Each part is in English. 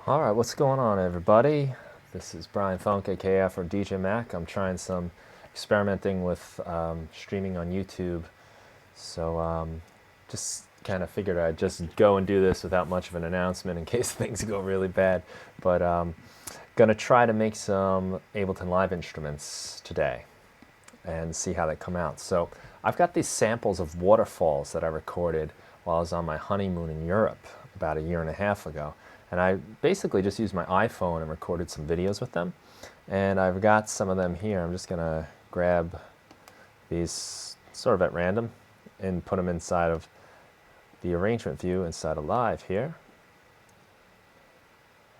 All right, what's going on, everybody? This is Brian Funk, aka for DJ Mac. I'm trying some experimenting with streaming on YouTube. So just kind of figured I'd just go and do this without much of an announcement in case things go really bad. But gonna try to make some Ableton Live instruments today and see how they come out. So I've got these samples of Waterfalls that I recorded while I was on my honeymoon in Europe about a year and a half ago. And I basically just used my iPhone and recorded some videos with them. And I've got some of them here. I'm just gonna grab these sort of at random and put them inside of the arrangement view inside of Live here.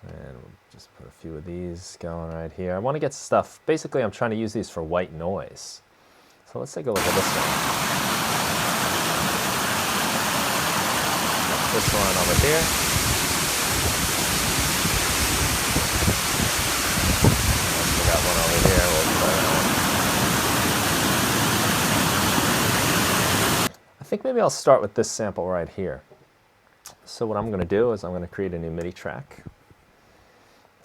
And we'll just put a few of these going right here. I want to get stuff, basically I'm trying to use these for white noise. So let's take a look at this one. This one over here. Got one over here. We'll try that one. I think maybe I'll start with this sample right here. So what I'm going to do is I'm going to create a new MIDI track.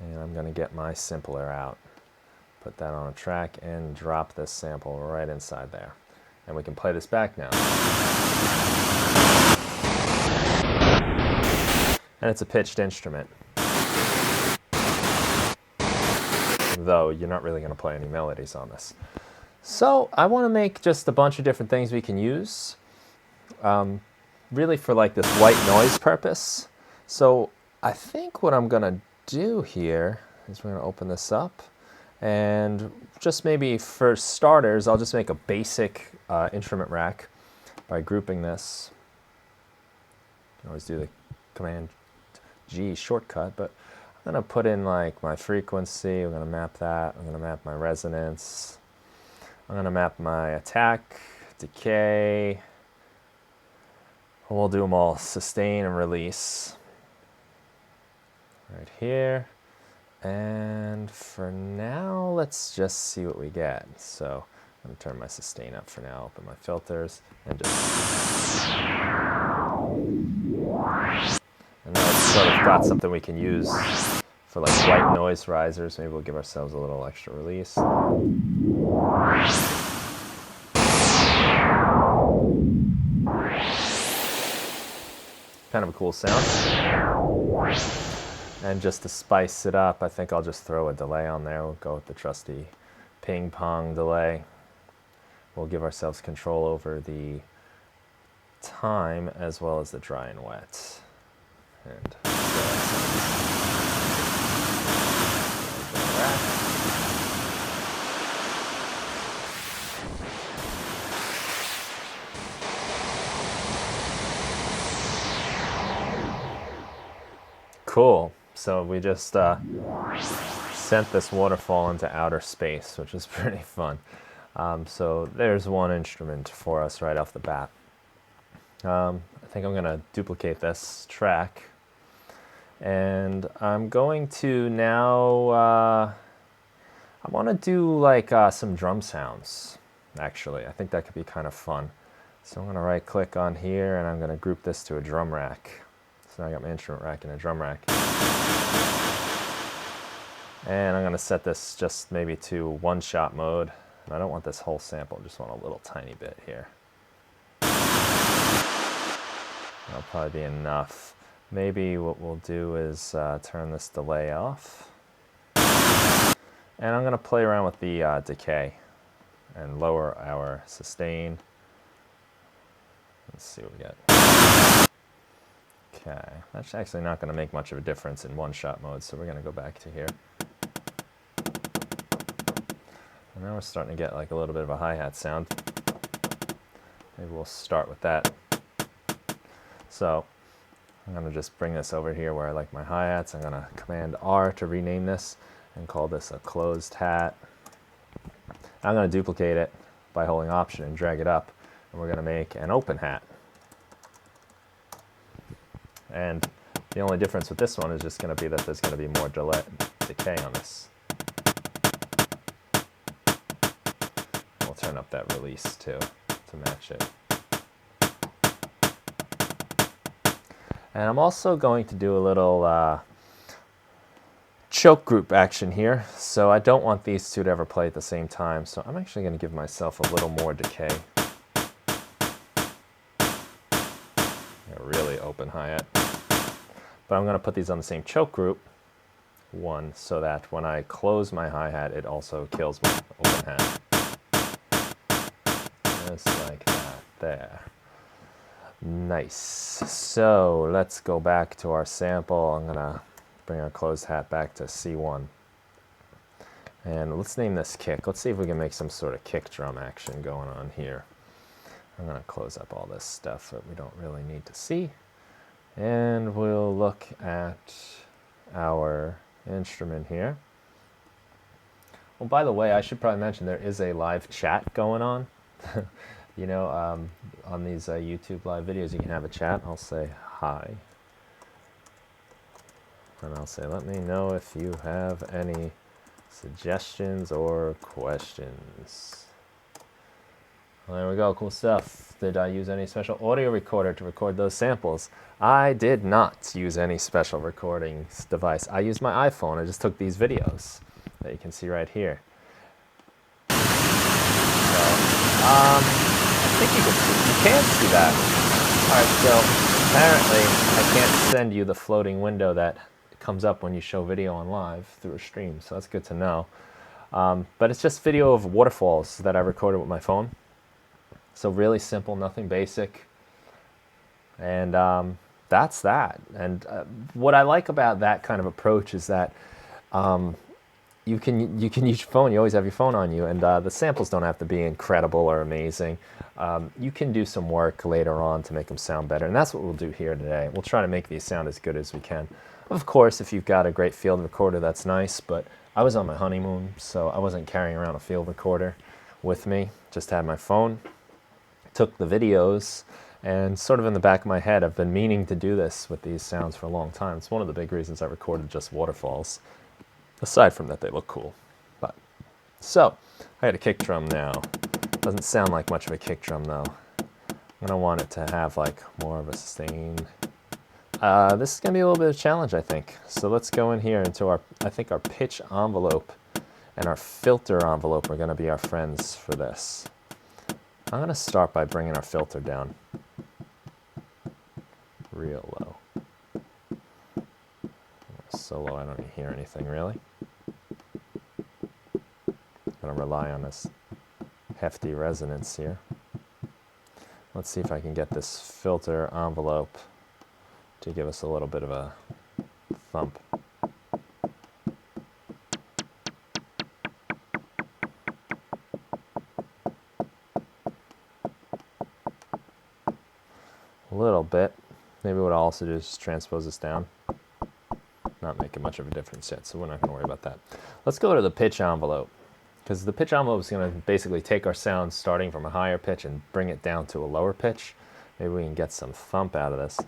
And I'm going to get my simpler out. Put that on a track and drop this sample right inside there. And we can play this back now. And it's a pitched instrument. Though you're not really going to play any melodies on this. So I want to make just a bunch of different things we can use, really for like this white noise purpose. So I think what I'm going to do here is we're going to open this up, and just maybe for starters, I'll just make a basic instrument rack by grouping this. You can always do the Command G shortcut, but I'm going to put in like my frequency, I'm going to map that, I'm going to map my resonance, I'm going to map my attack, decay, and we'll do them all, sustain and release, right here. And for now, let's just see what we get. So I'm going to turn my sustain up for now, open my filters, and just... And now it's sort of got something we can use for like white noise risers. Maybe we'll give ourselves a little extra release. Kind of a cool sound. And just to spice it up, I think I'll just throw a delay on there. We'll go with the trusty ping pong delay. We'll give ourselves control over the time as well as the dry and wet. And cool. So we just sent this waterfall into outer space, which is pretty fun. So there's one instrument for us right off the bat. I think I'm going to duplicate this track. And I'm going to now, I want to do like some drum sounds, actually. I think that could be kind of fun. So I'm going to right click on here and I'm going to group this to a drum rack. So now I got my instrument rack and a drum rack. And I'm going to set this just maybe to one-shot mode. And I don't want this whole sample, I just want a little tiny bit here. That'll probably be enough. Maybe what we'll do is turn this delay off. And I'm going to play around with the decay and lower our sustain. Let's see what we get. Okay, that's actually not going to make much of a difference in one-shot mode, so we're going to go back to here. And now we're starting to get like a little bit of a hi-hat sound. Maybe we'll start with that. So I'm going to just bring this over here where I like my hi-hats. I'm going to Command R to rename this and call this a closed hat. I'm going to duplicate it by holding Option and drag it up, and we're going to make an open hat. And the only difference with this one is just going to be that there's going to be more decay on this. We'll turn up that release too to match it. And I'm also going to do a little choke group action here, so I don't want these two to ever play at the same time, so I'm actually going to give myself a little more decay. A really open hi-hat. But I'm going to put these on the same choke group, one, so that when I close my hi-hat, it also kills my open hat. Just like that, there. Nice. So let's go back to our sample. I'm going to bring our closed hat back to C1. And let's name this kick. Let's see if we can make some sort of kick drum action going on here. I'm going to close up all this stuff that we don't really need to see. And we'll look at our instrument here. Well, by the way, I should probably mention there is a live chat going on. You know, on these YouTube live videos, you can have a chat. I'll say hi. And I'll say, let me know if you have any suggestions or questions. Well, there we go, cool stuff. Did I use any special audio recorder to record those samples? I did not use any special recording device. I used my iPhone. I just took these videos that you can see right here. So, I think you can see that. All right, so apparently I can't send you the floating window that comes up when you show video on live through a stream, so that's good to know. But it's just video of waterfalls that I recorded with my phone. So really simple, nothing basic. And that's that. And what I like about that kind of approach is that you can use your phone. You always have your phone on you, and the samples don't have to be incredible or amazing. You can do some work later on to make them sound better, and that's what we'll do here today. We'll try to make these sound as good as we can. Of course, if you've got a great field recorder, that's nice, but I was on my honeymoon, so I wasn't carrying around a field recorder with me. Just had my phone, took the videos, and sort of in the back of my head, I've been meaning to do this with these sounds for a long time. It's one of the big reasons I recorded just waterfalls. Aside from that, they look cool. But so, I had a kick drum now. Doesn't sound like much of a kick drum though. I'm gonna want it to have like more of a sustain. This is gonna be a little bit of a challenge, I think. So let's go in here into our, I think our pitch envelope and our filter envelope are gonna be our friends for this. I'm gonna start by bringing our filter down real low. So low I don't even hear anything really. I'm gonna rely on this hefty resonance here. Let's see if I can get this filter envelope to give us a little bit of a thump. A little bit. Maybe what I'll also do is just transpose this down. Not making much of a difference yet, so we're not going to worry about that. Let's go to the pitch envelope, because the pitch envelope is going to basically take our sound starting from a higher pitch and bring it down to a lower pitch. Maybe we can get some thump out of this.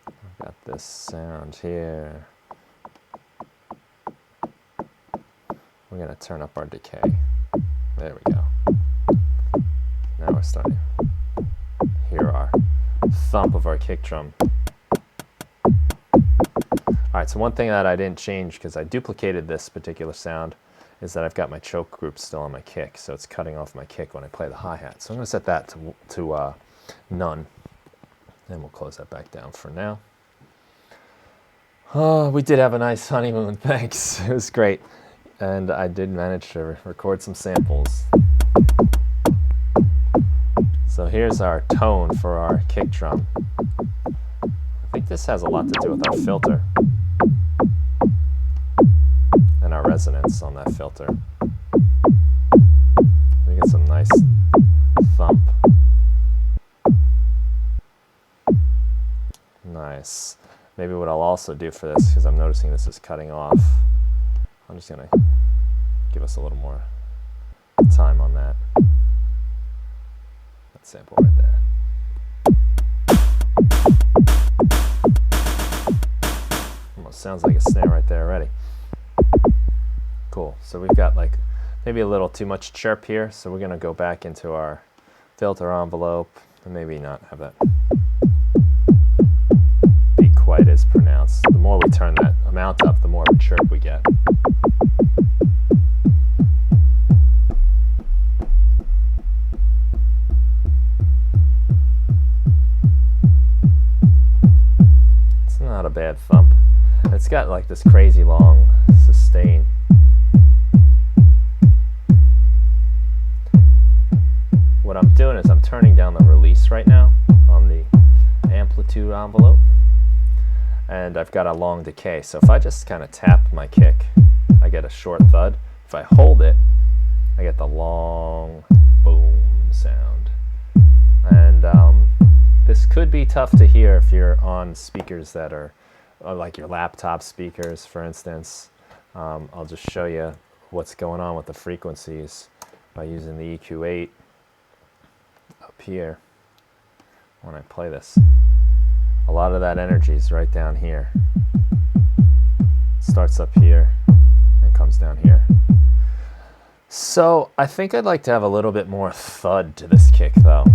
I've got this sound here. We're going to turn up our decay. There we go. Now we're starting to hear our thump of our kick drum. Alright, so one thing that I didn't change, because I duplicated this particular sound, is that I've got my choke group still on my kick, so it's cutting off my kick when I play the hi-hat. So I'm going to set that to none, and we'll close that back down for now. Oh, we did have a nice honeymoon, thanks. It was great, and I did manage to record some samples. So here's our tone for our kick drum. I think this has a lot to do with our filter and our resonance on that filter. We get some nice thump. Nice. Maybe what I'll also do for this, because I'm noticing this is cutting off, I'm just going to give us a little more time on that. That sample right there. Almost sounds like a snare right there already. Cool. So we've got like maybe a little too much chirp here, so we're going to go back into our filter envelope and maybe not have that be quite as pronounced. The more we turn that amount up, the more of a chirp we get. It's not a bad thump. It's got like this crazy long sustain. What I'm doing is I'm turning down the release right now on the amplitude envelope, and I've got a long decay. So if I just kind of tap my kick, I get a short thud. If I hold it, I get the long boom sound. And this could be tough to hear if you're on speakers that are like your laptop speakers, for instance. I'll just show you what's going on with the frequencies by using the EQ8 up here when I play this. A lot of that energy is right down here. It starts up here and comes down here. So I think I'd like to have a little bit more thud to this kick though.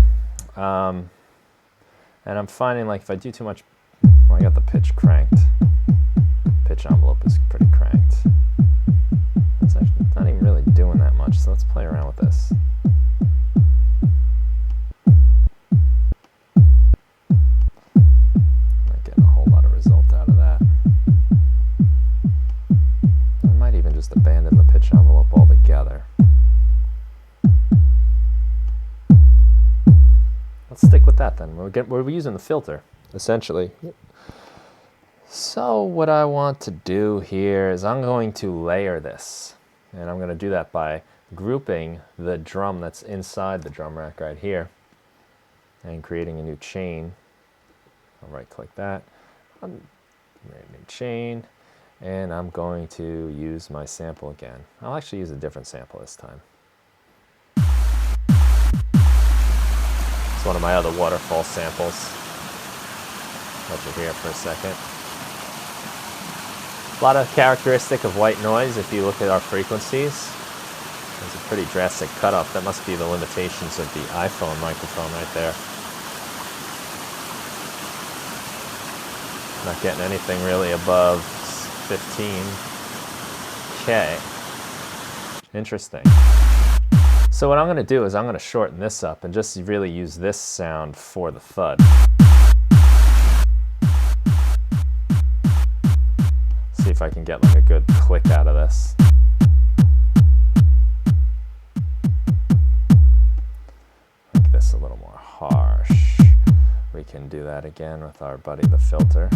And I'm finding like if I do too much, well, I got the pitch cranked. Pitch envelope is pretty cranked. It's actually not even really doing that much, so let's play around with this. Not getting a whole lot of result out of that. I might even just abandon the pitch envelope altogether. Let's stick with that then. We're using the filter, essentially. So what I want to do here is I'm going to layer this. And I'm going to do that by grouping the drum that's inside the drum rack right here and creating a new chain. I'll right click that, create a new chain, and I'm going to use my sample again. I'll actually use a different sample this time. It's one of my other Waterfalls samples. Let you hear it for a second. A lot of characteristic of white noise if you look at our frequencies. There's a pretty drastic cutoff. That must be the limitations of the iPhone microphone right there. Not getting anything really above 15K. Interesting. So what I'm going to do is I'm going to shorten this up and just really use this sound for the thud. See if I can get like a good click out of this. Make this a little more harsh. We can do that again with our buddy the filter.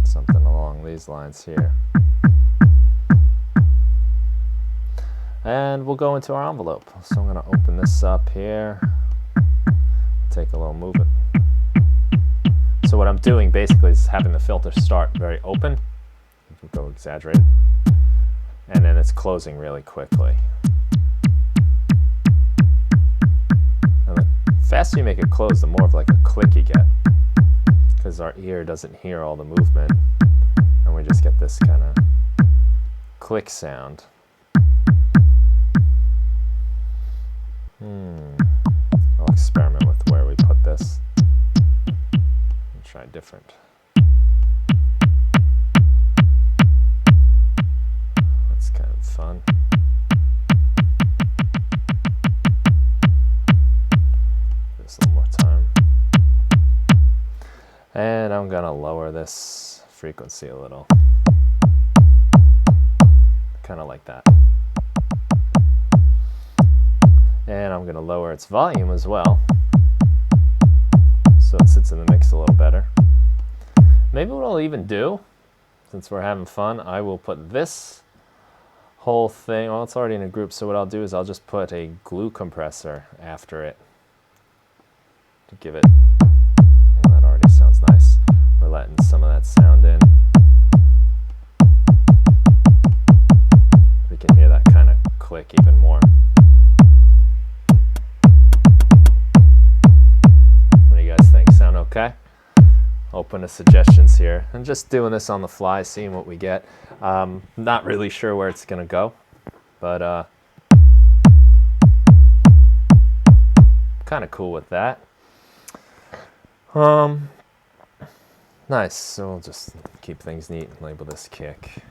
Something along these lines here. And we'll go into our envelope. So I'm going to open this up here, take a little movement. So what I'm doing basically is having the filter start very open, go exaggerated, and then it's closing really quickly. And the faster you make it close, the more of like a click you get, because our ear doesn't hear all the movement, and we just get this kind of click sound. I'll experiment with where we put this and try different. That's kind of fun. This a little more time. And I'm going to lower this frequency a little. Kind of like that. And I'm going to lower its volume as well, so it sits in the mix a little better. Maybe what I'll even do, since we're having fun, I will put this whole thing, well, it's already in a group, so what I'll do is I'll just put a glue compressor after it to give it, well, that already sounds nice. We're letting some of that sound in. We can hear that kind of click even more. Sound okay? Open to suggestions here. I'm just doing this on the fly, seeing what we get. Not really sure where it's going to go, but kind of cool with that. Nice. So we'll just keep things neat and label this kick.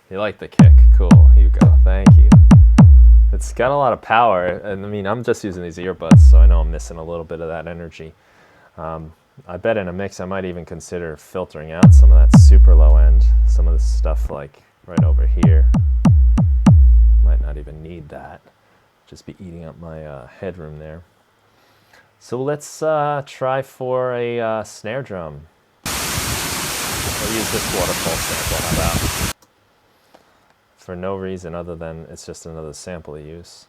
You like the kick? Cool. Here you go. Thank you. It's got a lot of power, and I mean, I'm just using these earbuds, so I know I'm missing a little bit of that energy. I bet in a mix I might even consider filtering out some of that super low end, some of this stuff like right over here. Might not even need that. Just be eating up my headroom there. So let's try for a snare drum. I'll use this Waterfalls sample, how about? For no reason other than it's just another sample to use.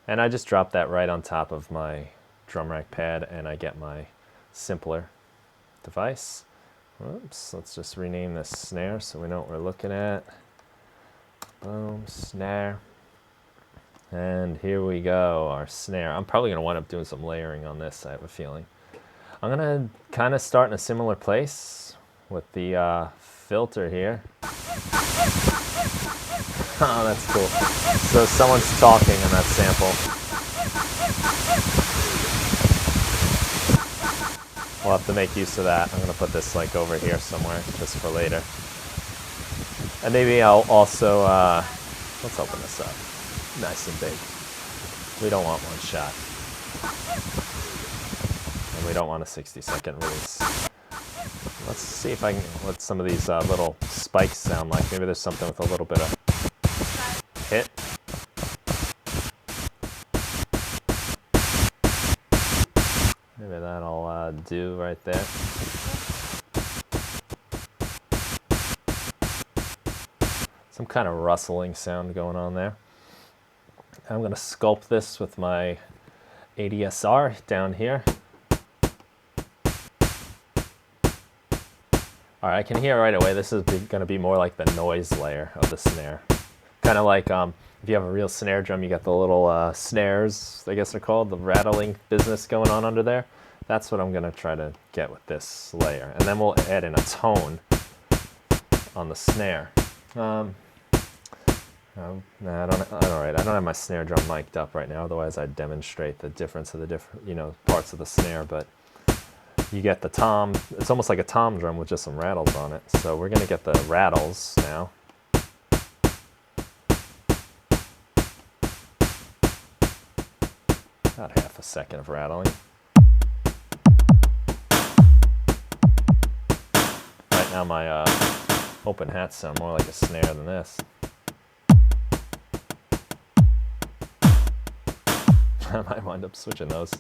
And I just drop that right on top of my drum rack pad, and I get my simpler device. Oops, let's just rename this snare so we know what we're looking at. Boom, snare. And here we go, our snare. I'm probably going to wind up doing some layering on this, I have a feeling. I'm going to kind of start in a similar place with the filter here. Oh, that's cool. So someone's talking in that sample. We'll have to make use of that. I'm going to put this like over here somewhere just for later. And maybe I'll also, let's open this up. Nice and big. We don't want one shot. And we don't want a 60-second release. Let's see if I can, what some of these little spikes sound like. Maybe there's something with a little bit of hit. Maybe that'll do right there. Some kind of rustling sound going on there. I'm going to sculpt this with my ADSR down here. All right, I can hear right away this is going to be more like the noise layer of the snare. Kind of like if you have a real snare drum, you got the little snares, I guess they're called, the rattling business going on under there. That's what I'm going to try to get with this layer. And then we'll add in a tone on the snare. No, I don't have my snare drum mic'd up right now. Otherwise, I'd demonstrate the difference of the different, parts of the snare. But you get the tom. It's almost like a tom drum with just some rattles on it. So we're gonna get the rattles now. About half a second of rattling. Right now, my open hats sound more like a snare than this. I might wind up switching those.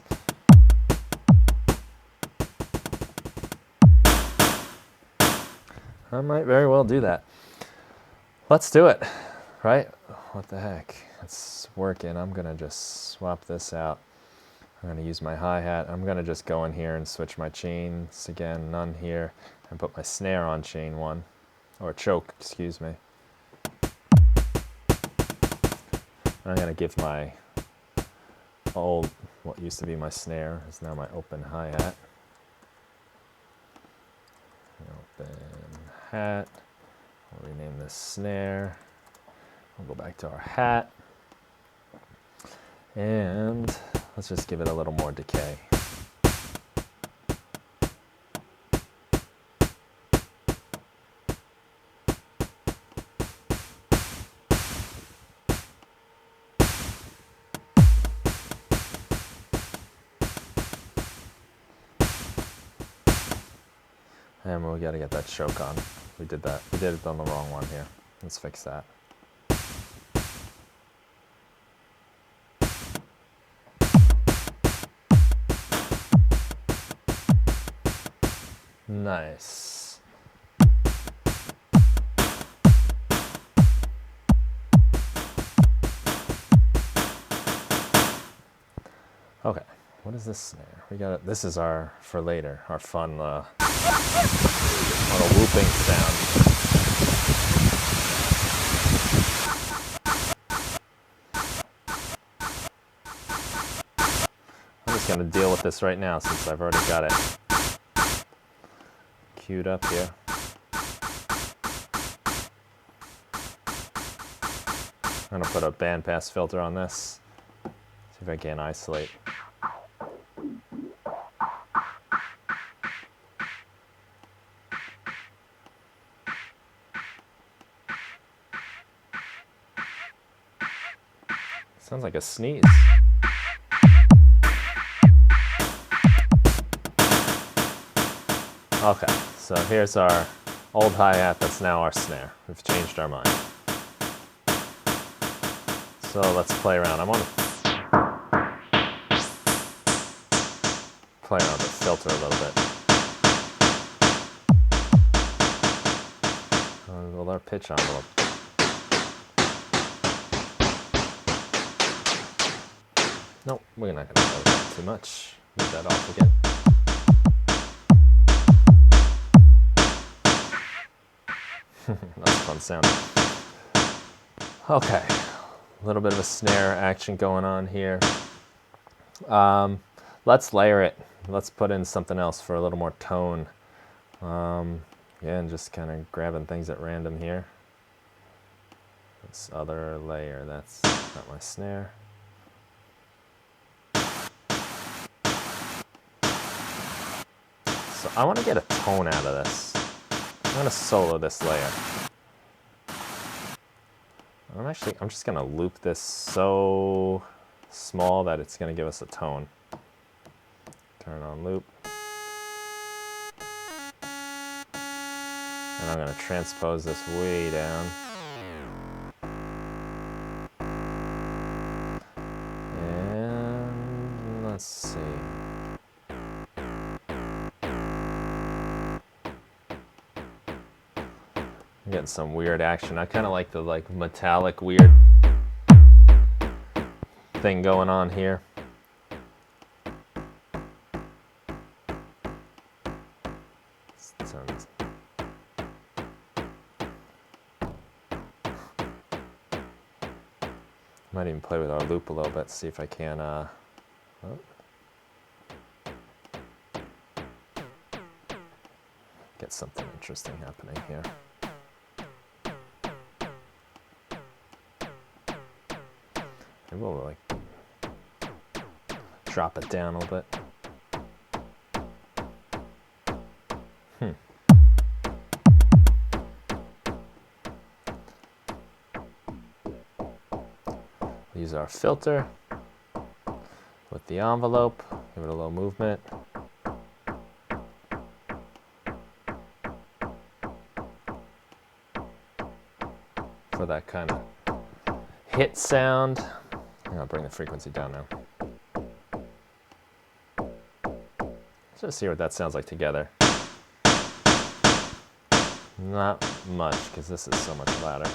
I might very well do that. Let's do it, right? What the heck? It's working. I'm going to just swap this out. I'm going to use my hi-hat. I'm going to just go in here and switch my chains again, none here, and put my snare on chain 1, or choke, excuse me. I'm going to give my old, what used to be my snare is now my open hi-hat. Open hat. We'll rename this snare. We'll go back to our hat. And let's just give it a little more decay. And we got to get that choke on. We did that. We did it on the wrong one here. Let's fix that. Nice. Okay, what is this snare? We got it. This is our for later, our fun on a whooping sound. I'm just gonna deal with this right now since I've already got it queued up here. I'm gonna put a bandpass filter on this. See if I can isolate. Sounds like a sneeze. Okay, so here's our old hi-hat that's now our snare. We've changed our mind. So let's play around. I want to play around with the filter a little bit. Roll our pitch envelope. Nope, we're not going to play that too much. Move that off again. That's a fun sound. Okay, a little bit of a snare action going on here. Let's layer it. Let's put in something else for a little more tone. Yeah, and just kind of grabbing things at random here. This other layer, that's not my snare. So I want to get a tone out of this. I'm going to solo this layer. I'm just going to loop this so small that it's going to give us a tone. Turn on loop. And I'm going to transpose this way down. And let's see. I'm getting some weird action. I kind of like the metallic weird thing going on here. Might even play with our loop a little bit, see if I can get something interesting happening here. Maybe we'll drop it down a little bit. Use our filter with the envelope, give it a little movement. For that kind of hit sound. I'll bring the frequency down now. Let's just see what that sounds like together. Not much, because this is so much louder.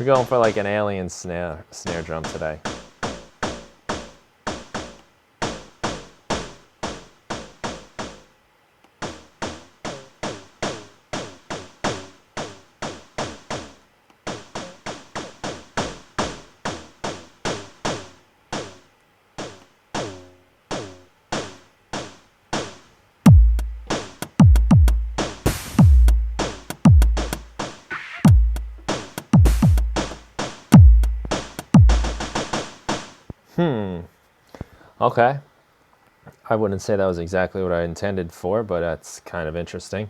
We're going for like an alien snare drum today. Okay. I wouldn't say that was exactly what I intended for, but that's kind of interesting.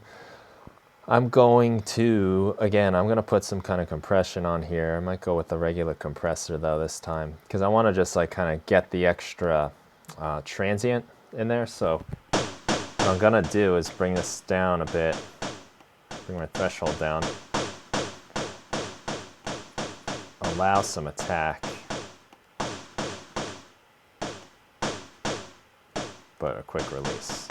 I'm going to put some kind of compression on here. I might go with the regular compressor though this time, because I want to just kind of get the extra transient in there. So what I'm gonna do is bring this down a bit, bring my threshold down, allow some attack, but a quick release.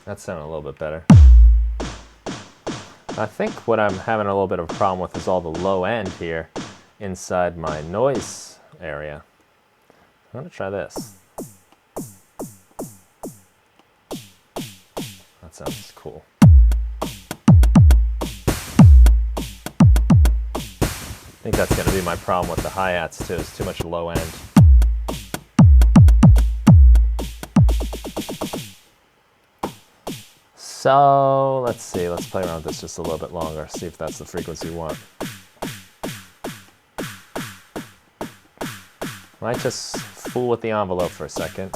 That sounded a little bit better. I think what I'm having a little bit of a problem with is all the low end here inside my noise area. I'm going to try this. That sounds cool. think that's going to be my problem with the hi-hats too, is too much low end. So let's see, let's play around with this just a little bit longer, see if that's the frequency we want. Might just fool with the envelope for a second.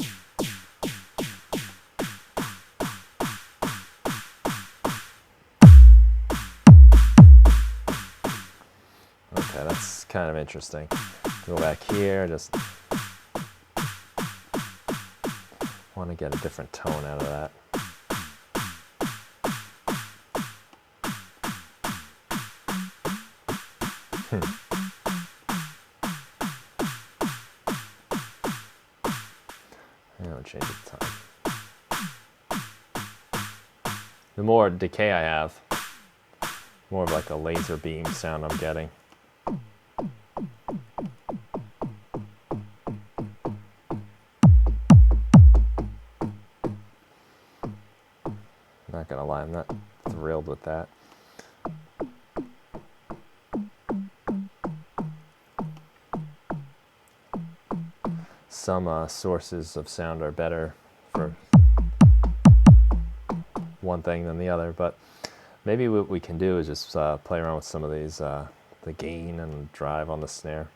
Okay, that's kind of interesting. Go back here, just want to get a different tone out of that. Change it to time. The more decay I have, more of like a laser beam sound I'm getting. Not gonna lie, I'm not thrilled with that. Some sources of sound are better for one thing than the other, but maybe what we can do is just play around with some of these, the gain and drive on the snare.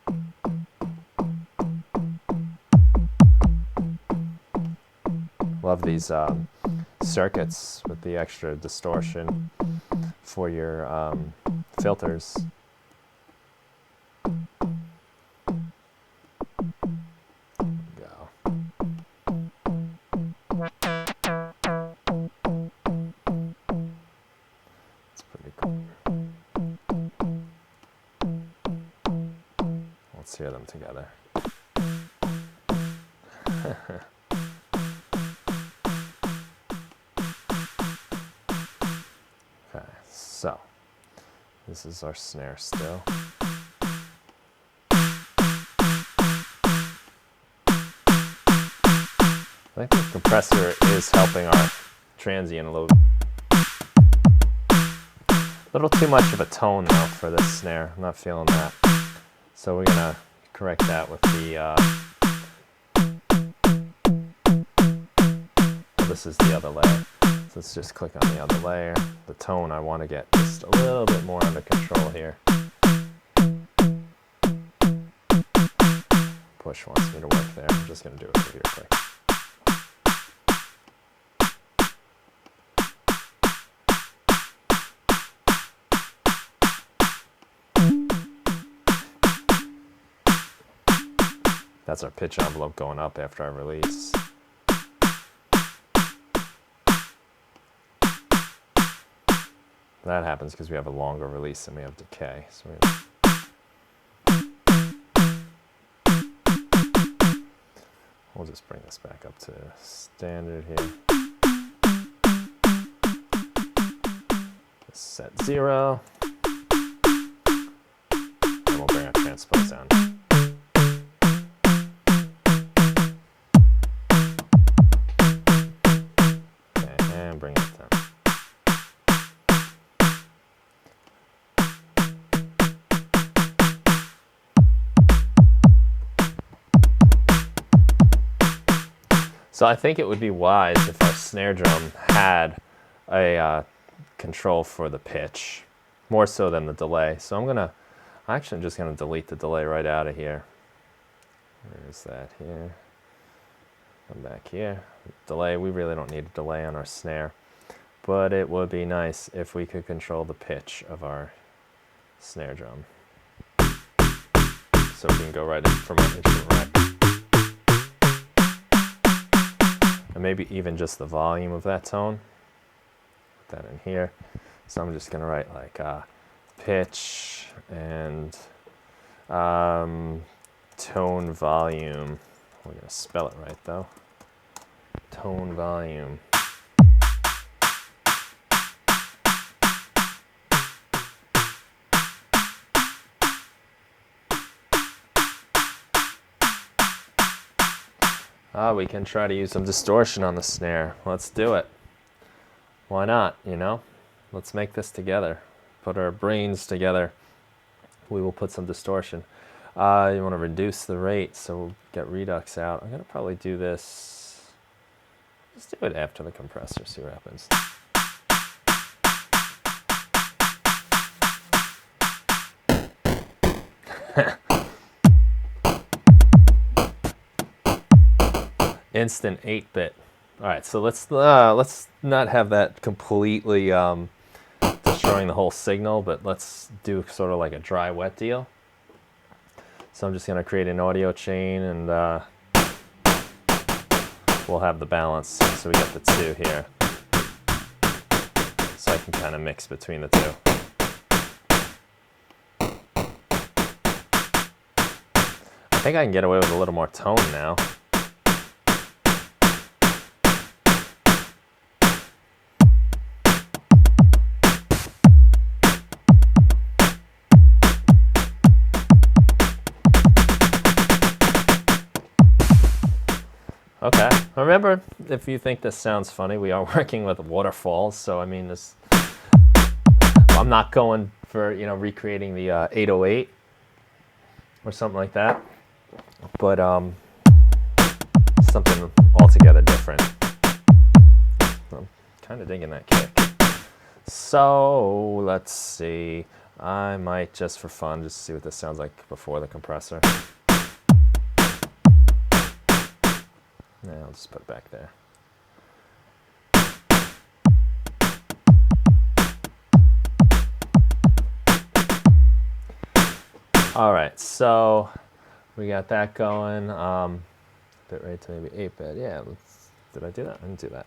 Love these circuits with the extra distortion for your filters. Let's hear them together. Okay, so this is our snare still. I think the compressor is helping our transient a little too much of a tone though for this snare. I'm not feeling that. So we're gonna correct that with the, well, this is the other layer. So let's just click on the other layer. The tone I want to get just a little bit more under control here. Push wants me to work there. I'm just gonna do it over here quick. That's our pitch envelope going up after our release. That happens because we have a longer release than we have decay. So we'll just bring this back up to standard here. Set 0. And we'll bring our transpose down. So I think it would be wise if our snare drum had a control for the pitch, more so than the delay. So I'm just gonna delete the delay right out of here. Where's that here? Come back here. Delay, we really don't need a delay on our snare, but it would be nice if we could control the pitch of our snare drum. So we can go right in from our instrument rack. And maybe even just the volume of that tone. Put that in here. So I'm just gonna write like pitch and tone volume. We're gonna spell it right though. Tone volume. We can try to use some distortion on the snare. Let's do it. Why not, you know? Let's make this together. Put our brains together we will put some distortion. You want to reduce the rate, so we'll get redux out. I'm going to probably do this. Let's do it after the compressor, see what happens. Instant 8-bit. All right, so let's not have that completely destroying the whole signal, but let's do sort of like a dry wet deal. So I'm just going to create an audio chain, and we'll have the balance. So we got the two here, so I can kind of mix between the two. I think I can get away with a little more tone now. Okay, remember, if you think this sounds funny, we are working with Waterfalls, so I mean, this, I'm not going for, you know, recreating the 808 or something like that, but something altogether different. I'm kind of digging that kick. So let's see, I might, just for fun, just see what this sounds like before the compressor. Yeah, I'll just put it back there. All right, so we got that going. Bit rate to maybe 8-bit. Yeah, did I do that? I didn't do that.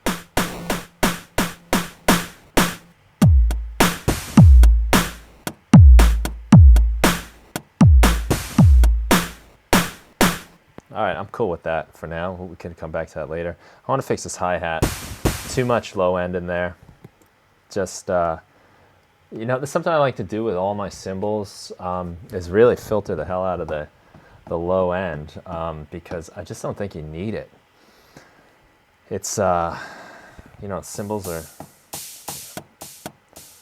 All right, I'm cool with that for now. We can come back to that later. I want to fix this hi-hat. Too much low end in there. Just, you know, something I like to do with all my cymbals is really filter the hell out of the low end, because I just don't think you need it. It's, you know, cymbals are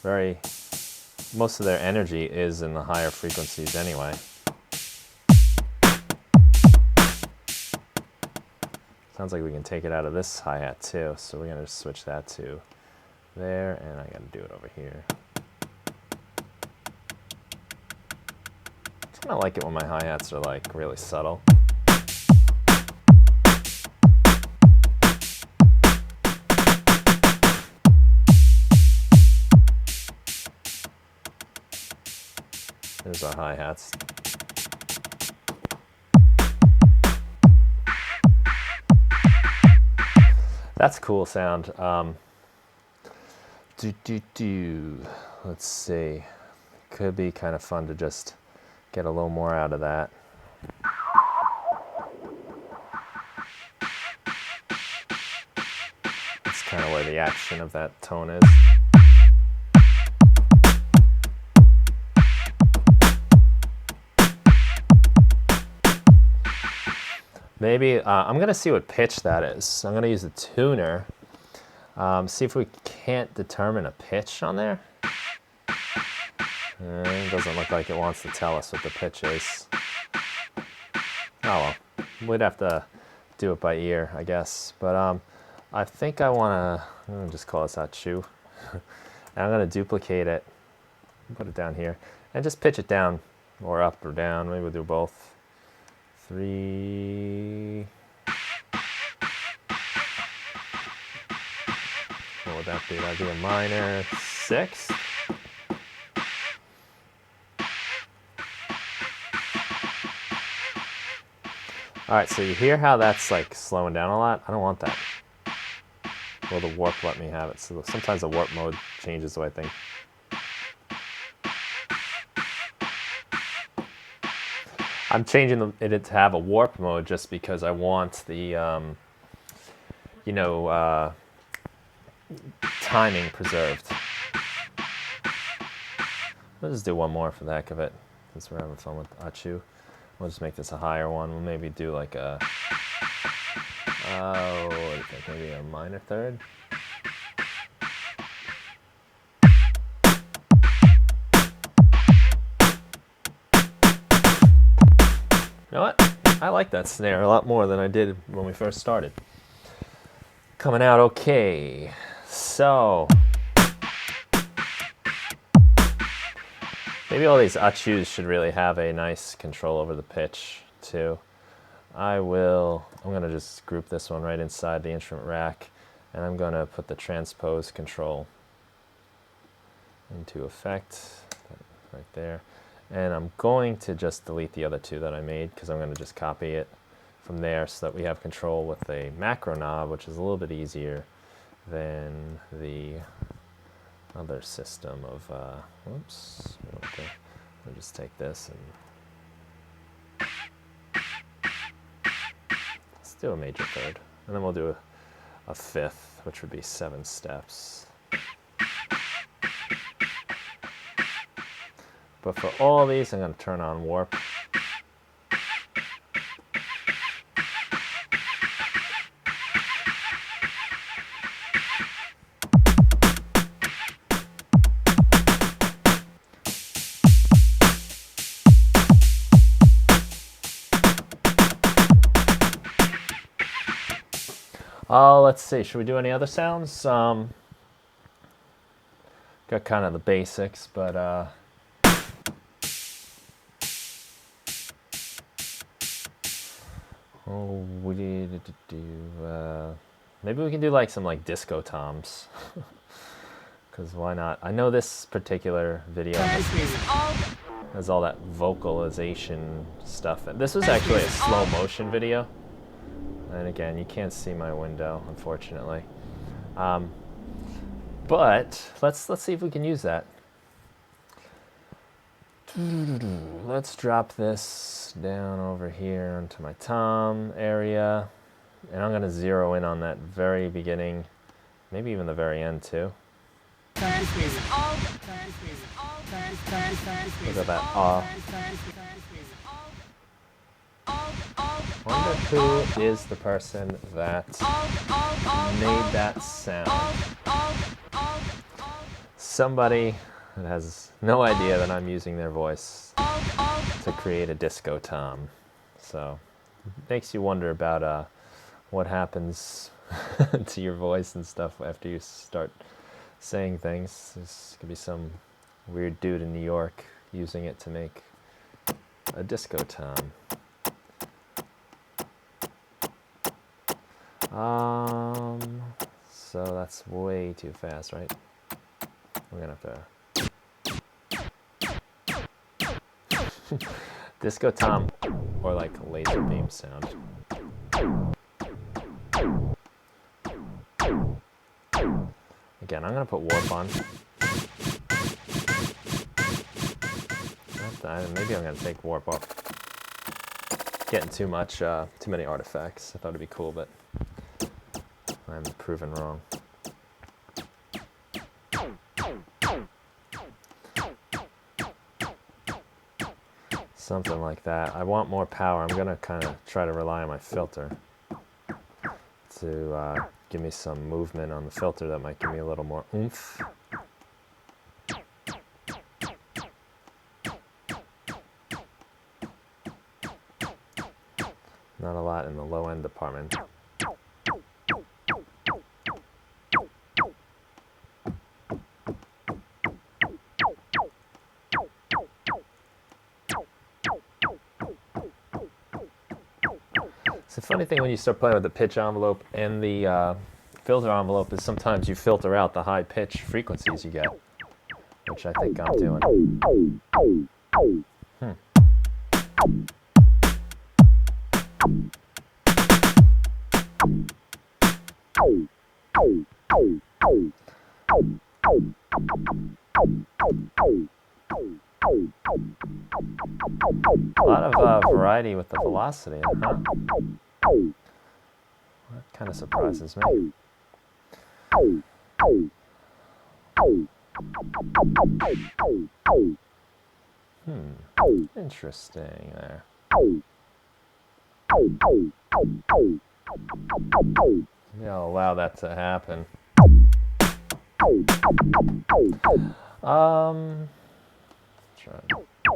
very, most of their energy is in the higher frequencies anyway. Sounds like we can take it out of this hi-hat too, so we're going to switch that to there, and I got to do it over here. I kind of like it when my hi-hats are like really subtle. There's our hi-hats. That's a cool sound. Let's see. Could be kind of fun to just get a little more out of that. That's kind of where the action of that tone is. Maybe, I'm going to see what pitch that is. I'm going to use the tuner. See if we can't determine a pitch on there. It doesn't look like it wants to tell us what the pitch is. Oh well, we'd have to do it by ear, I guess. But I think I'm going to just call this out chew. And I'm going to duplicate it, put it down here, and just pitch it down, or up or down. Maybe we'll do both. 3. What would that be? That'd be a minor 6. All right, so you hear how that's like slowing down a lot? I don't want that. Will the warp let me have it? So sometimes the warp mode changes the way I think. I'm changing it to have a warp mode just because I want the, you know, timing preserved. Let's just do one more for the heck of it, since we're having fun with Achu. We'll just make this a higher one. We'll maybe do like a, what do you think, maybe a minor third? I like that snare a lot more than I did when we first started. Coming out okay. So maybe all these achus should really have a nice control over the pitch too. I'm gonna just group this one right inside the instrument rack, and I'm gonna put the transpose control into effect right there. And I'm going to just delete the other two that I made because I'm going to just copy it from there so that we have control with a macro knob, which is a little bit easier than the other system of, whoops, okay. I'll just take this and let's do a major third. And then we'll do a fifth, which would be 7 steps. But for all these, I'm going to turn on warp. Let's see, should we do any other sounds? Got kind of the basics, but maybe we can do like some like disco toms, because why not? I know this particular video has all that vocalization stuff. This was actually a slow motion video, and again, you can't see my window, unfortunately. But let's see if we can use that. Let's drop this down over here into my tom area, and I'm going to zero in on that very beginning, maybe even the very end too. Look at that ah. Wonder who is the person that made that sound. Somebody that has no idea that I'm using their voice to create a disco tom. So it makes you wonder about what happens to your voice and stuff after you start saying things. This could be some weird dude in New York using it to make a disco tom. So that's way too fast, right? We're gonna have to disco tom, or like laser beam sound. Again, I'm gonna put warp on. Maybe I'm gonna take warp off. Getting too many artifacts. I thought it'd be cool, but I'm proven wrong. Something like that. I want more power. I'm gonna kind of try to rely on my filter to give me some movement on the filter that might give me a little more oomph. Not a lot in the low end department. The funny thing when you start playing with the pitch envelope and the filter envelope is sometimes you filter out the high pitch frequencies you get, which I think I'm doing. A lot of variety with the velocity, huh? That kind of surprises me. Interesting there. Yeah, I'll allow that to happen. I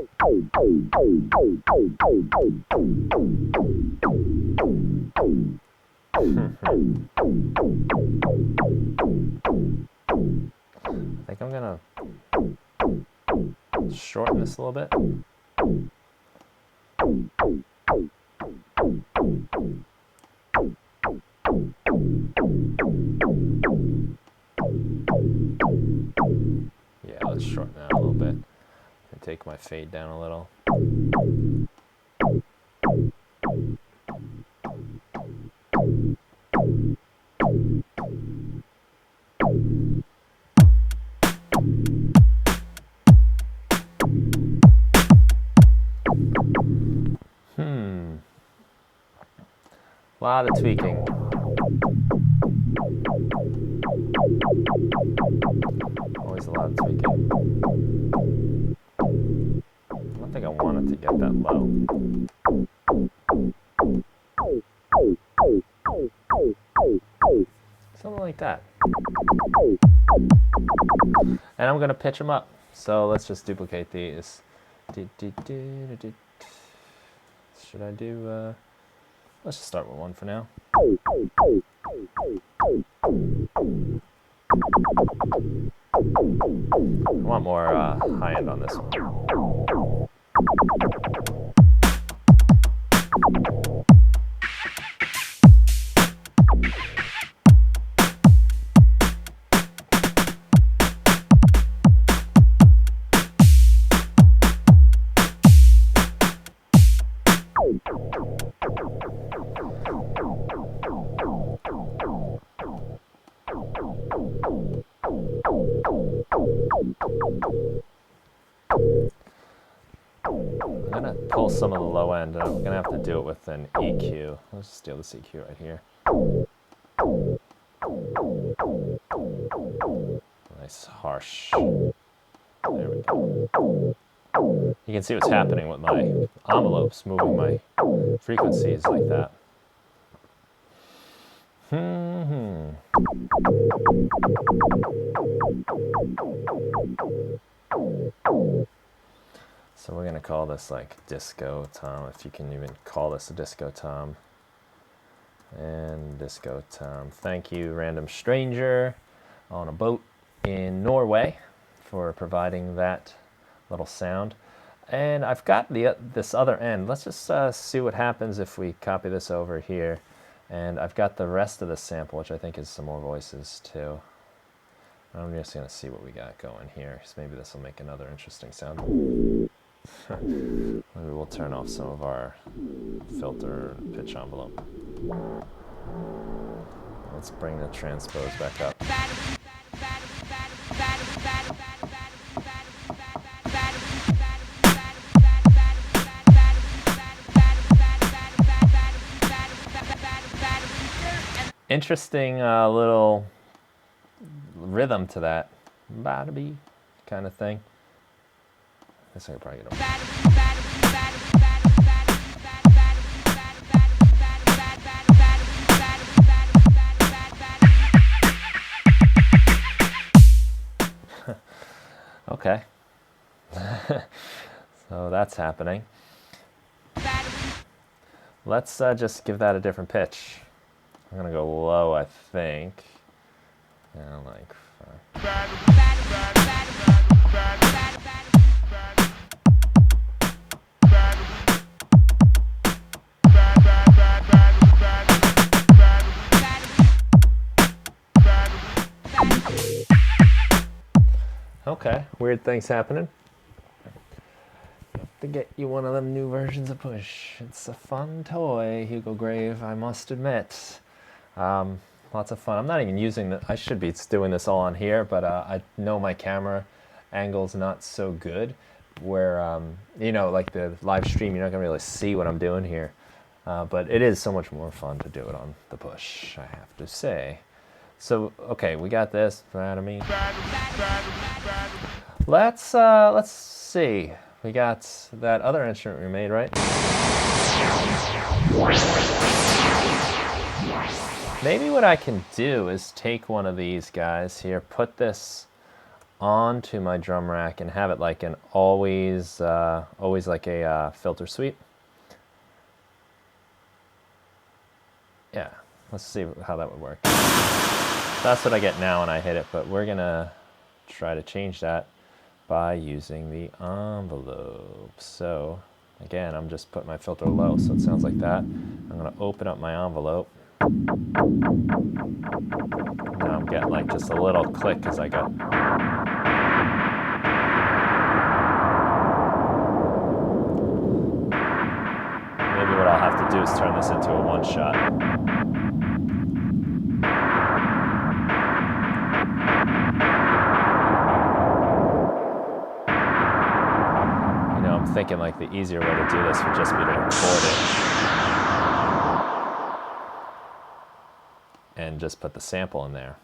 think I'm gonna shorten this a little bit. Yeah, let's shorten that a little bit and take my fade down a little. A lot of tweaking. Always a lot of tweaking. I don't think I wanted to get that low. Something like that. And I'm going to pitch them up. So let's just duplicate these. Should I do... let's just start with one for now. I want more high end on this one. I'm gonna pull some of the low end. I'm gonna have to do it with an EQ. Let's just steal this EQ right here. Nice harsh. There we go. You can see what's happening with my envelopes, moving my frequencies like that. So we're gonna call this like disco tom, if you can even call this a disco tom. And disco tom. Thank you, random stranger on a boat in Norway, for providing that little sound. And I've got this other end. Let's just see what happens if we copy this over here. And I've got the rest of the sample, which I think is some more voices too. I'm just gonna see what we got going here, because maybe this will make another interesting sound. Maybe we'll turn off some of our filter pitch envelope. Let's bring the transpose back up. Interesting little rhythm to that. Ba-da-bee kind of thing. I guess I could probably get over. Okay. So that's happening. Let's just give that a different pitch. I'm gonna go low, I think. Yeah, like. Okay, weird things happening. To get you one of them new versions of Push. It's a fun toy, Hugo Grave, I must admit. Lots of fun. I'm not even using the, I should be doing this all on here, but I know my camera angle's not so good, where, you know, like the live stream, you're not gonna really see what I'm doing here. But it is so much more fun to do it on the Push, I have to say. So, okay, we got this, anatomy. Let's see. We got that other instrument we made, right? Maybe what I can do is take one of these guys here, put this onto my drum rack and have it like an always like a filter sweep. Yeah, let's see how that would work. That's what I get now when I hit it, but we're gonna try to change that by using the envelope. So again, I'm just putting my filter low, so it sounds like that. I'm gonna open up my envelope. Now I'm getting like just a little click as I go. Maybe what I'll have to do is turn this into a one shot. I'm thinking like the easier way to do this would just be to record it and just put the sample in there.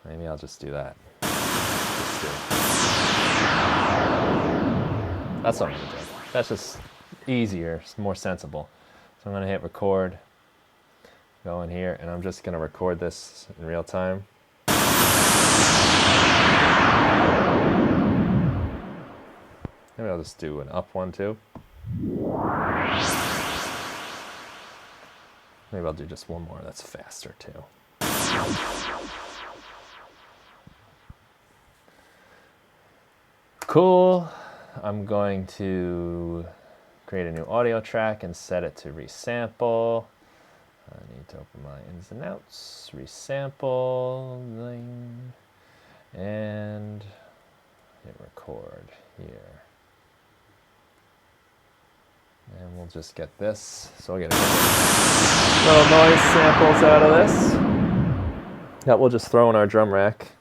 Maybe I'll just do that. That's what I'm gonna do. That's just easier, it's more sensible. So I'm gonna hit record, go in here, and I'm just gonna record this in real time. Maybe I'll just do an up one too. Maybe I'll do just one more, that's faster too. Cool. I'm going to create a new audio track and set it to resample. I need to open my ins and outs, resample, and hit record here. And we'll just get this. So we'll get a couple little noise samples out of this that we'll just throw in our drum rack.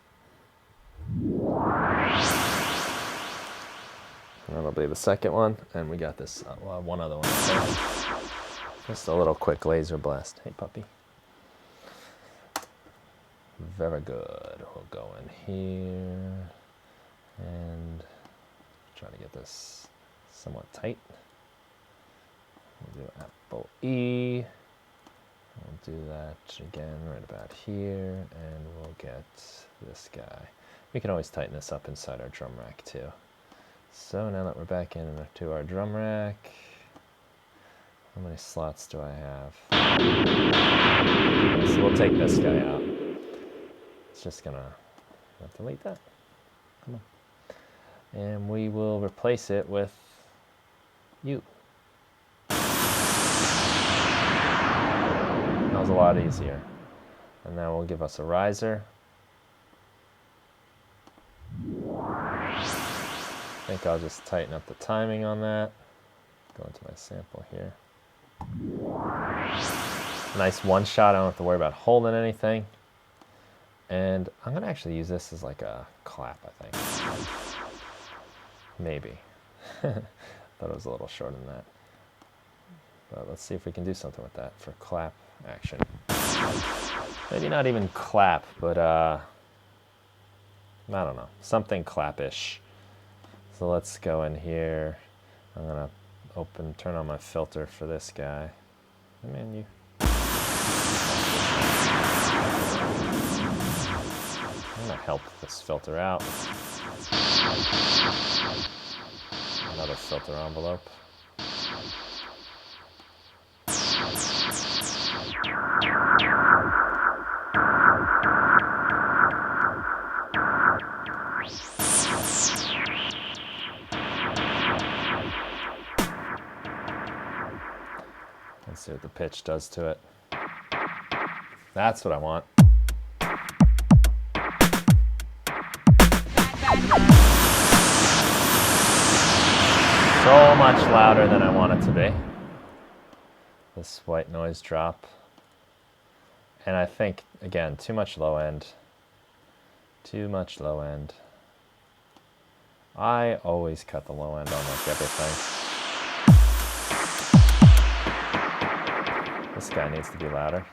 And that'll be the second one. And we got this one other one. Just a little quick laser blast. Hey, puppy. Very good. We'll go in here and try to get this somewhat tight. We'll do Apple E. We'll do that again right about here, and we'll get this guy. We can always tighten this up inside our drum rack too. So now that we're back into our drum rack, how many slots do I have? So we'll take this guy out. It's just gonna delete that. Come on. And we will replace it with you. That was a lot easier. And now we'll give us a riser. I think I'll just tighten up the timing on that. Go into my sample here. Nice one shot, I don't have to worry about holding anything. And I'm gonna actually use this as like a clap, I think. Maybe. Thought it was a little shorter than that. But let's see if we can do something with that for clap action. Maybe not even clap, but I don't know, something clap-ish. So let's go in here. I'm gonna turn on my filter for this guy. The menu. I'm gonna help this filter out. Another filter envelope. Let's see what the pitch does to it. That's what I want. So much louder than I want it to be. This white noise drop. And I think, again, too much low end. Too much low end. I always cut the low end on like everything. This guy needs to be louder.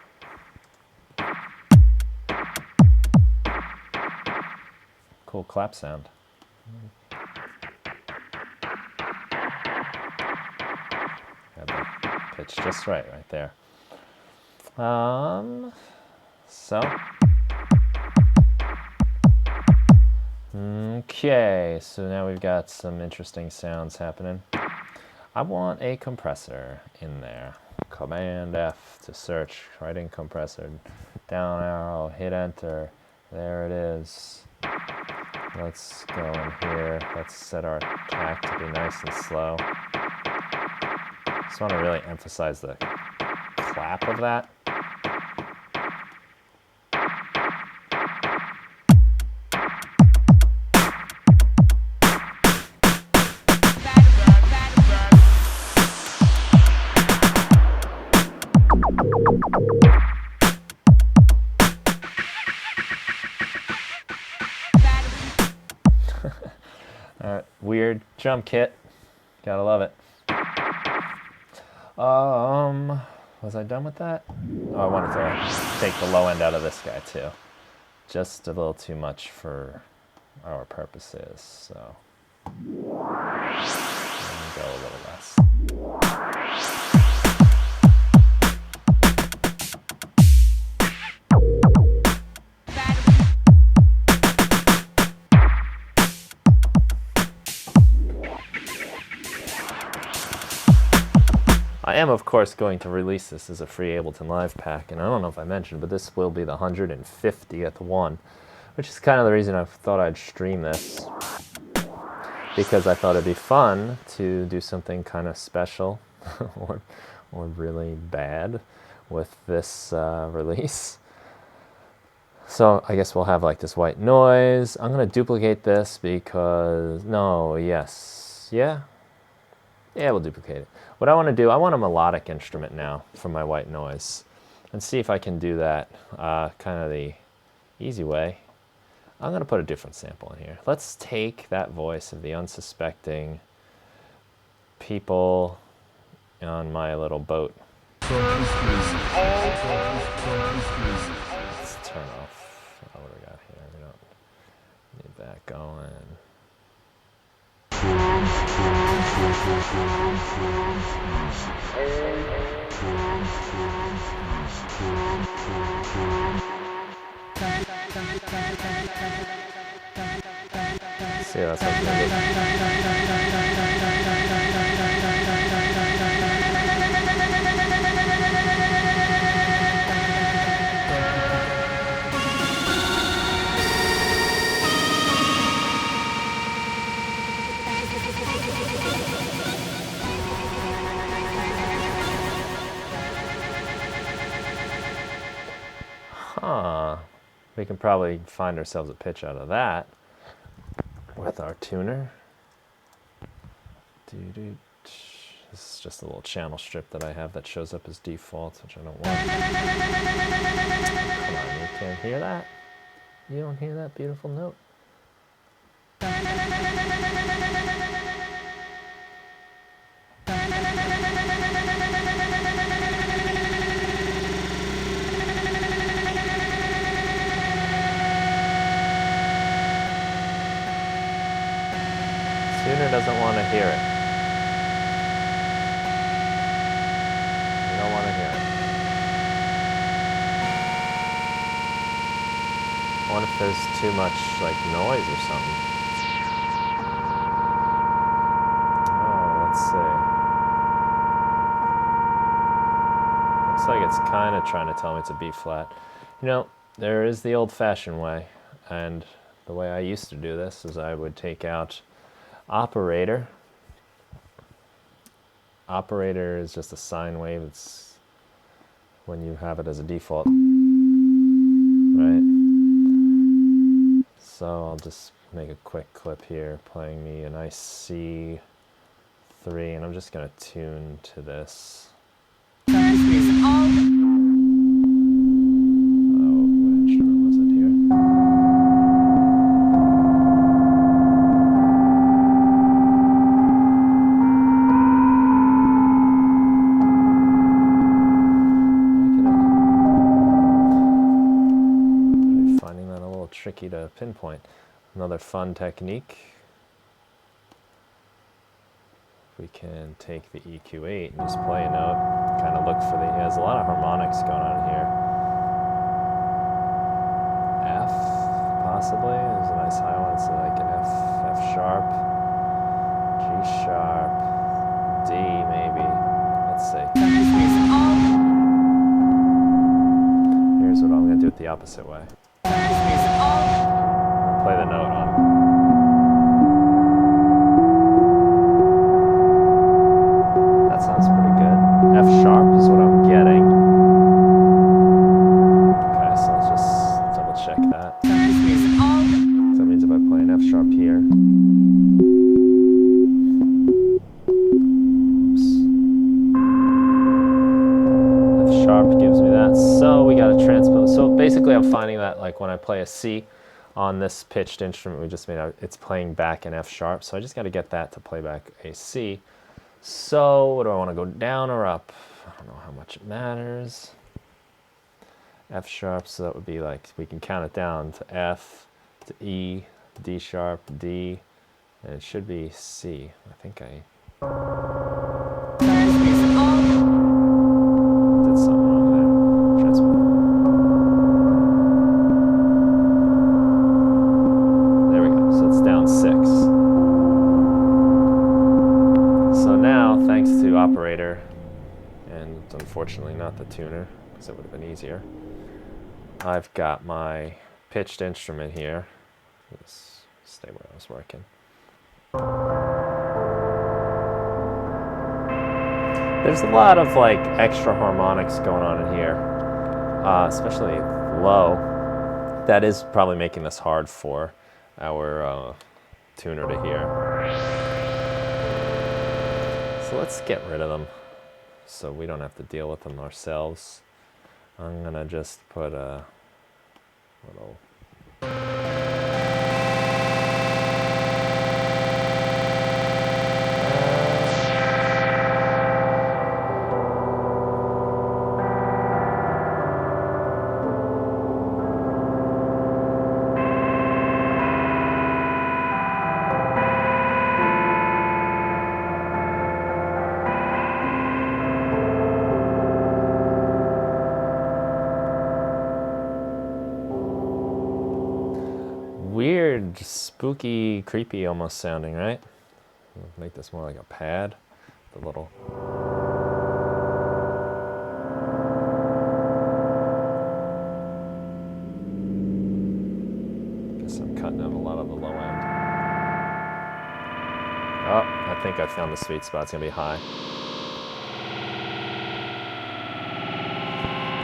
Cool clap sound. Got the pitch just right there. So Okay, so now we've got some interesting sounds happening. I want a compressor in there. Command F to search, right in compressor. Down arrow, hit enter. There it is. Let's go in here. Let's set our attack to be nice and slow. Just want to really emphasize the clap of that. Weird drum kit. Gotta love it. Was I done with that? Oh, I wanted to take the low end out of this guy too. Just a little too much for our purposes, so go a little less. I am, of course, going to release this as a free Ableton Live pack, and I don't know if I mentioned, but this will be the 150th one, which is kind of the reason I thought I'd stream this, because I thought it'd be fun to do something kind of special or really bad with this release. So I guess we'll have like this white noise. I'm going to duplicate this because, yeah, we'll duplicate it. What I want to do, I want a melodic instrument now for my white noise. And see if I can do that kind of the easy way. I'm going to put a different sample in here. Let's take that voice of the unsuspecting people on my little boat. Let's turn off what do we got here. We don't need that going. See, that's what I'm we can probably find ourselves a pitch out of that with our tuner. This is just a little channel strip that I have that shows up as default, which I don't want. Come on, you can't hear that? You don't hear that beautiful note? Tuner doesn't want to hear it. You don't want to hear it. What if there's too much like noise or something? Oh, let's see. Looks like it's kind of trying to tell me it's a B flat. You know, there is the old-fashioned way, and the way I used to do this is I would take out operator. Operator is just a sine wave. It's when you have it as a default, right? So I'll just make a quick clip here playing me a nice C3, and I'm just going to tune to this. Tricky to pinpoint. Another fun technique, we can take the EQ8 and just play a note, kind of look for the, there's a lot of harmonics going on here. F, possibly, there's a nice high one, it's like an F. opposite way. Is all. Play the note on. That sounds pretty good. F sharp is what I'm getting. Okay, so let's just double check that. Is all. So that means if I play an F sharp here. Sharp gives me that, so we got to transpose. So basically I'm finding that like when I play a C on this pitched instrument we just made out, it's playing back an F sharp, so I just got to get that to play back a C. So what do I want to go down or up? I don't know how much it matters. F sharp, so that would be like, we can count it down to F, to E, D sharp, D, and it should be C. I think I Is all. did something wrong there. Transpose. There we go. So it's down 6. So now, thanks to operator, and unfortunately not the tuner, because it would have been easier, I've got my pitched instrument here. Let's stay where I was working. There's a lot of like extra harmonics going on in here, especially low. That is probably making this hard for our tuner to hear. So let's get rid of them so we don't have to deal with them ourselves. I'm gonna just put a little. Weird, spooky, creepy almost sounding, right? Make this more like a pad. The little. Guess I'm cutting out a lot of the low end. Oh, I think I found the sweet spot. It's gonna be high.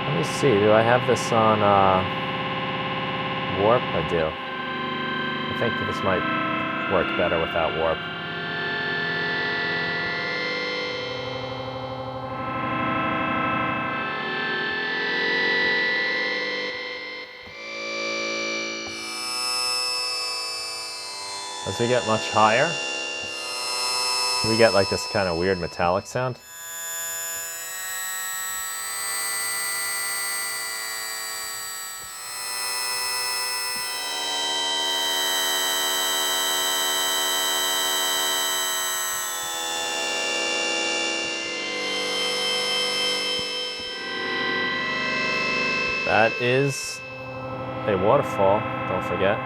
Let me see, do I have this on warp? I do. I think this might work better without warp. As we get much higher, we get like this kind of weird metallic sound. That is a waterfall, don't forget.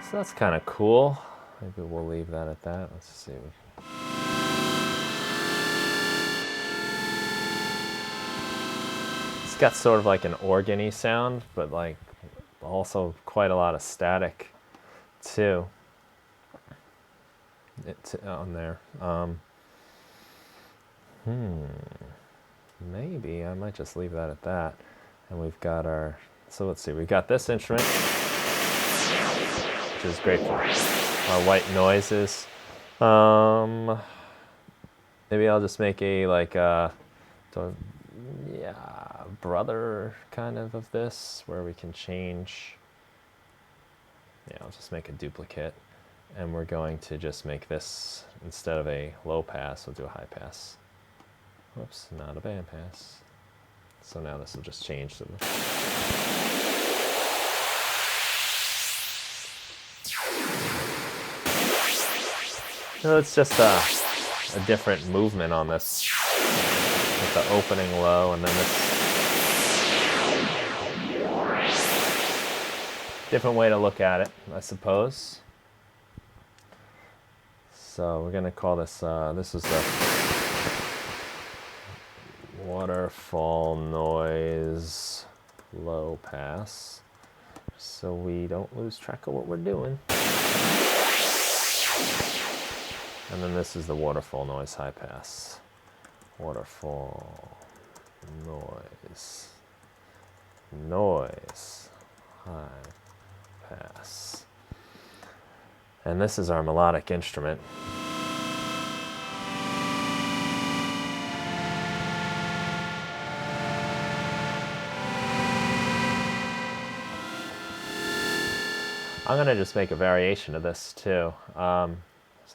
So that's kind of cool. Maybe we'll leave that at that. Let's see. It's got sort of like an organ-y sound, but like also quite a lot of static too. It's on there. Maybe I might just leave that at that. And we've got our, so let's see, we've got this instrument, which is great for our white noises. Maybe I'll just make a like brother kind of this, where we can change. Yeah, I'll just make a duplicate, and we're going to just make this, instead of a low pass, we'll do a high pass. Whoops, not a band pass. So now this will just change to the. So it's just a different movement on this, with the opening low and then this. Different way to look at it, I suppose. So we're gonna call this, this is the waterfall noise low pass so we don't lose track of what we're doing. And then this is the waterfall noise high pass. Waterfall noise high pass. And this is our melodic instrument. I'm gonna just make a variation of this too. So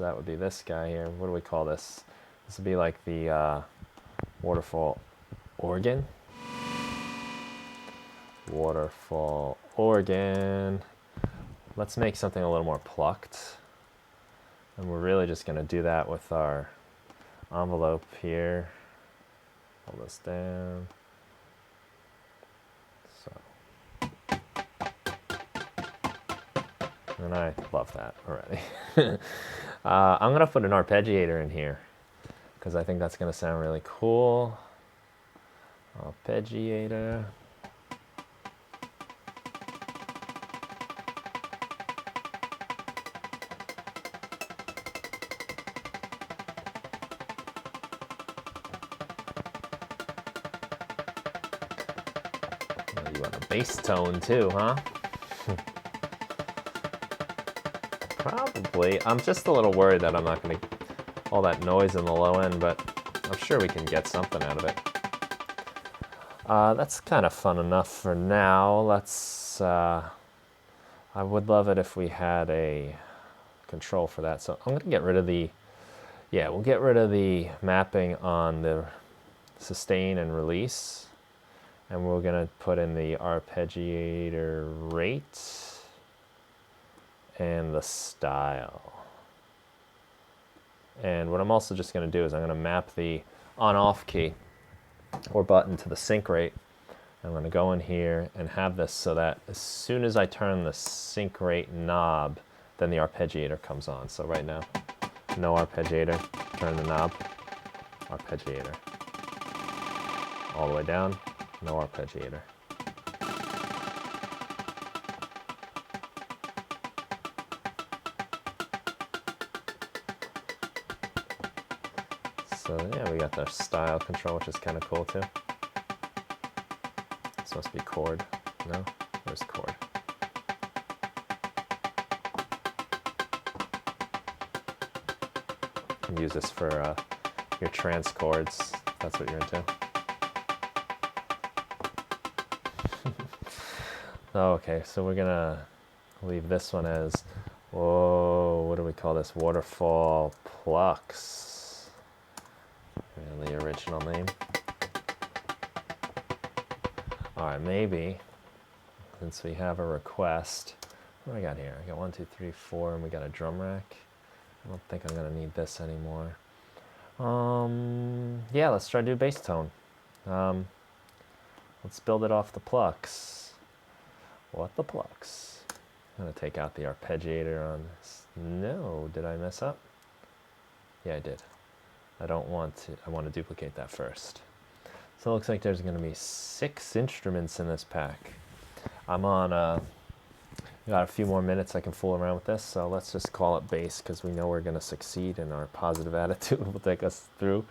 that would be this guy here. What do we call this? This would be like the waterfall organ. Waterfall organ. Let's make something a little more plucked. And we're really just gonna do that with our envelope here. Pull this down. And I love that already. I'm gonna put an arpeggiator in here because I think that's gonna sound really cool. Arpeggiator. Oh, you want a bass tone too, huh? Probably. I'm just a little worried that I'm not going to get all that noise in the low end, but I'm sure we can get something out of it. That's kind of fun enough for now. Let's, I would love it if we had a control for that. So I'm going to get rid of the, we'll get rid of the mapping on the sustain and release. And we're going to put in the arpeggiator rate and the style. And what I'm also just going to do is I'm going to map the on-off key or button to the sync rate. I'm going to go in here and have this so that as soon as I turn the sync rate knob, then the arpeggiator comes on. So right now, no arpeggiator, turn the knob, arpeggiator. All the way down, no arpeggiator. So yeah, we got the style control, which is kind of cool too. This must be chord. No? Where's chord? You can use this for your trance chords, if that's what you're into. Okay, so we're gonna leave this one as, what do we call this? Waterfall Plucks. The original name. Alright, maybe, since we have a request, what do I got here? I got 1, 2, 3, 4, and we got a drum rack. I don't think I'm gonna need this anymore. Yeah, let's try to do bass tone. Let's build it off the plucks. What the plucks? I'm gonna take out the arpeggiator on this. No, did I mess up? Yeah, I did. I don't want to, I want to duplicate that first. So it looks like there's going to be 6 instruments in this pack. I'm on, got a few more minutes I can fool around with this, so let's just call it bass because we know we're going to succeed and our positive attitude will take us through.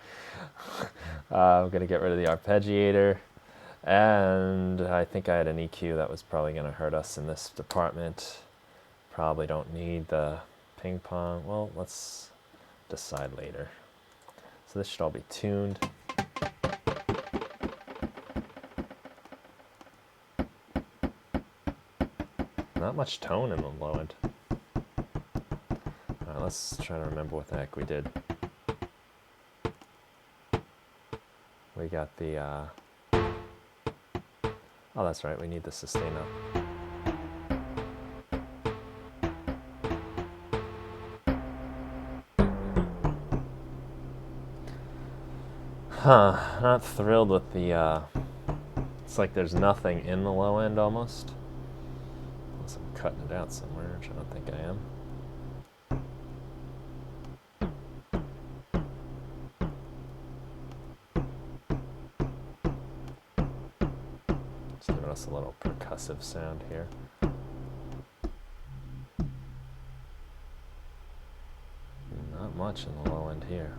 I'm going to get rid of the arpeggiator, and I think I had an EQ that was probably going to hurt us in this department. Probably don't need the ping pong. Well, let's decide later. So this should all be tuned. Not much tone in the low end. All right, let's try to remember what the heck we did. We got the, oh, that's right, we need the sustain up. Not thrilled with the, it's like there's nothing in the low end almost. Unless I'm cutting it out somewhere, which I don't think I am. little percussive sound here. Not much in the low end here.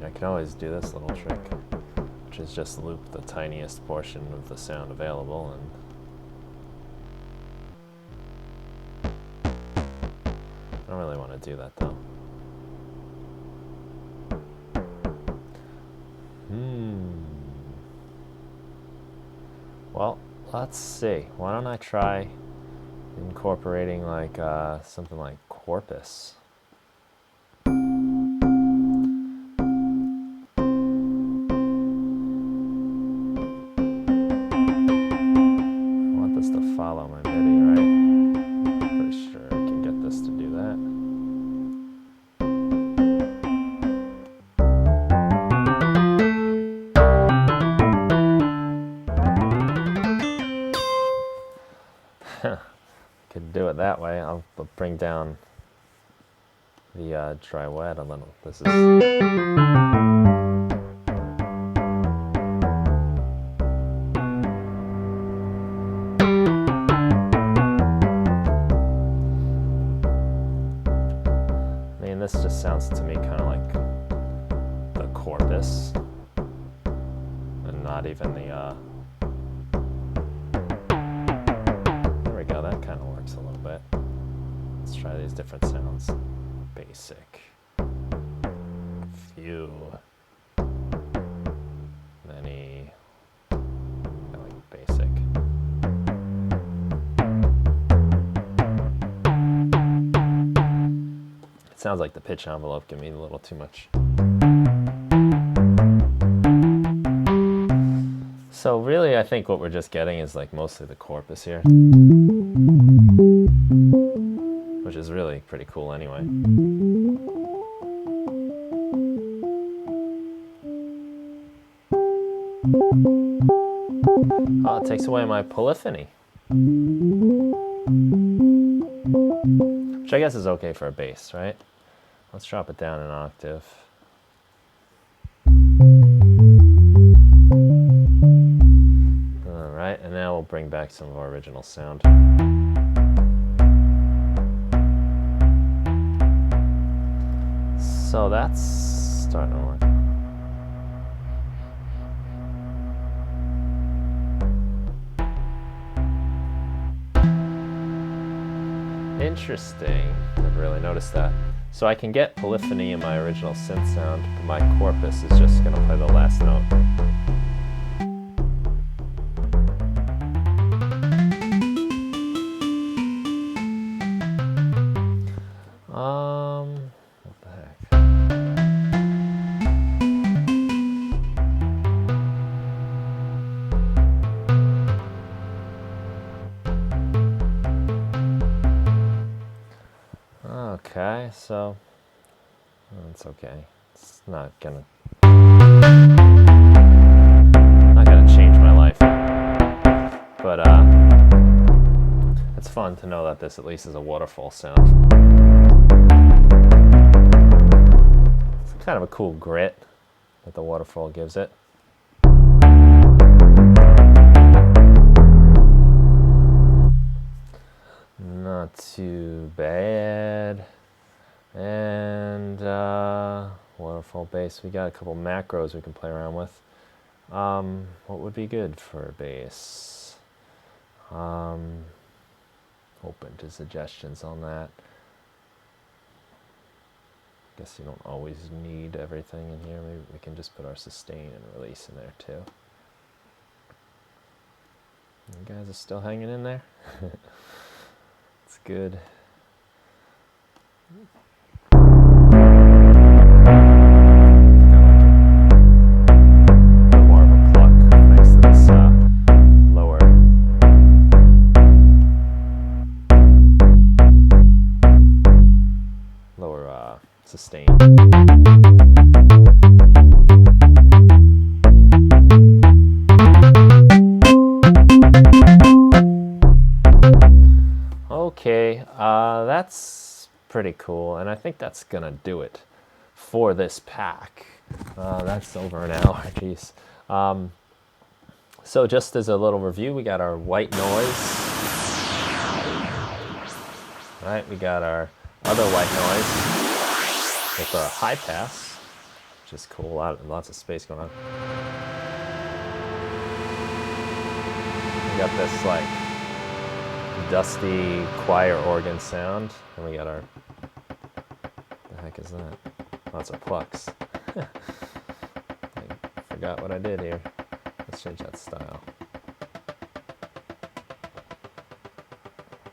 I can always do this little trick, which is just loop the tiniest portion of the sound available, and I don't really want to do that though. Well, let's see. Why don't I try incorporating like something like corpus. Follow my MIDI, right? Pretty sure I can get this to do that. Could do it that way. I'll bring down the dry wet a little. This is... This just sounds to me kind of like the corpus, and not even the, there we go, that kind of works a little bit. Let's try these different sounds. Basic. Few. Many. I like basic. Sounds like the pitch envelope give me a little too much. So really, I think what we're just getting is like mostly the corpus here, which is really pretty cool anyway. Oh, it takes away my polyphony, which I guess is okay for a bass, right? Let's drop it down an octave. All right, and now we'll bring back some of our original sound. So that's starting to work. Interesting. Never really noticed that. So I can get polyphony in my original synth sound, but my corpus is just going to play the last note. What the heck? Okay, so it's okay. It's not gonna change my life, but it's fun to know that this at least is a waterfall sound. It's kind of a cool grit that the waterfall gives it. Not too bad. And waterfall bass. We got a couple macros we can play around with. What would be good for a bass? Open to suggestions on that. Guess you don't always need everything in here. Maybe we can just put our sustain and release in there too. You guys are still hanging in there? It's good. More of a pluck thanks to this lower sustain. Okay, that's pretty cool, and I think that's gonna do it for this pack. That's over an hour, jeez. So just as a little review, we got our white noise. All right, we got our other white noise with a high pass, which is cool. Lots of space going on. We got this like dusty choir organ sound, and we got our, the heck is that? Oh, it's our plucks. I forgot what I did here. Let's change that style.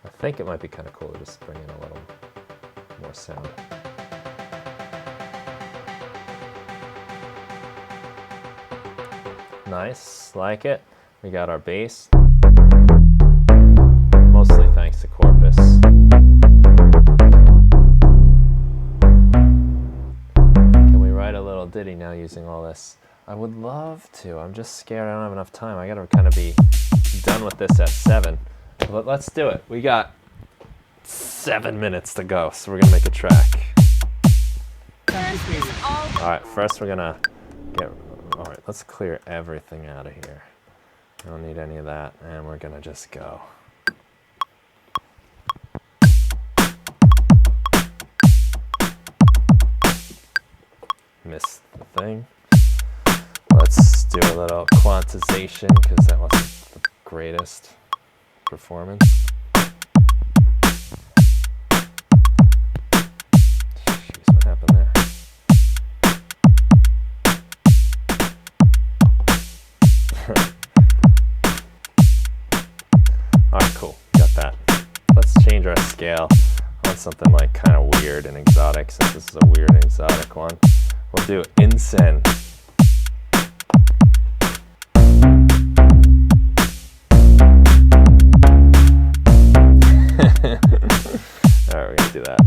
I think it might be kind of cool to just bring in a little more sound. Nice, like it. We got our bass. Mostly thanks to Corpus. Can we write a little ditty now using all this? I would love to. I'm just scared I don't have enough time. I gotta kind of be done with this at 7. But let's do it. We got 7 minutes to go, so we're gonna make a track. Alright, first we're gonna get... Alright, let's clear everything out of here. I don't need any of that, and we're gonna just go. Missed the thing. Let's do a little quantization because that wasn't the greatest performance. Jeez, what happened there? Alright, cool. Got that. Let's change our scale on something like kind of weird and exotic, since this is a weird and exotic one. We'll do Insen. Alright, we're gonna do that.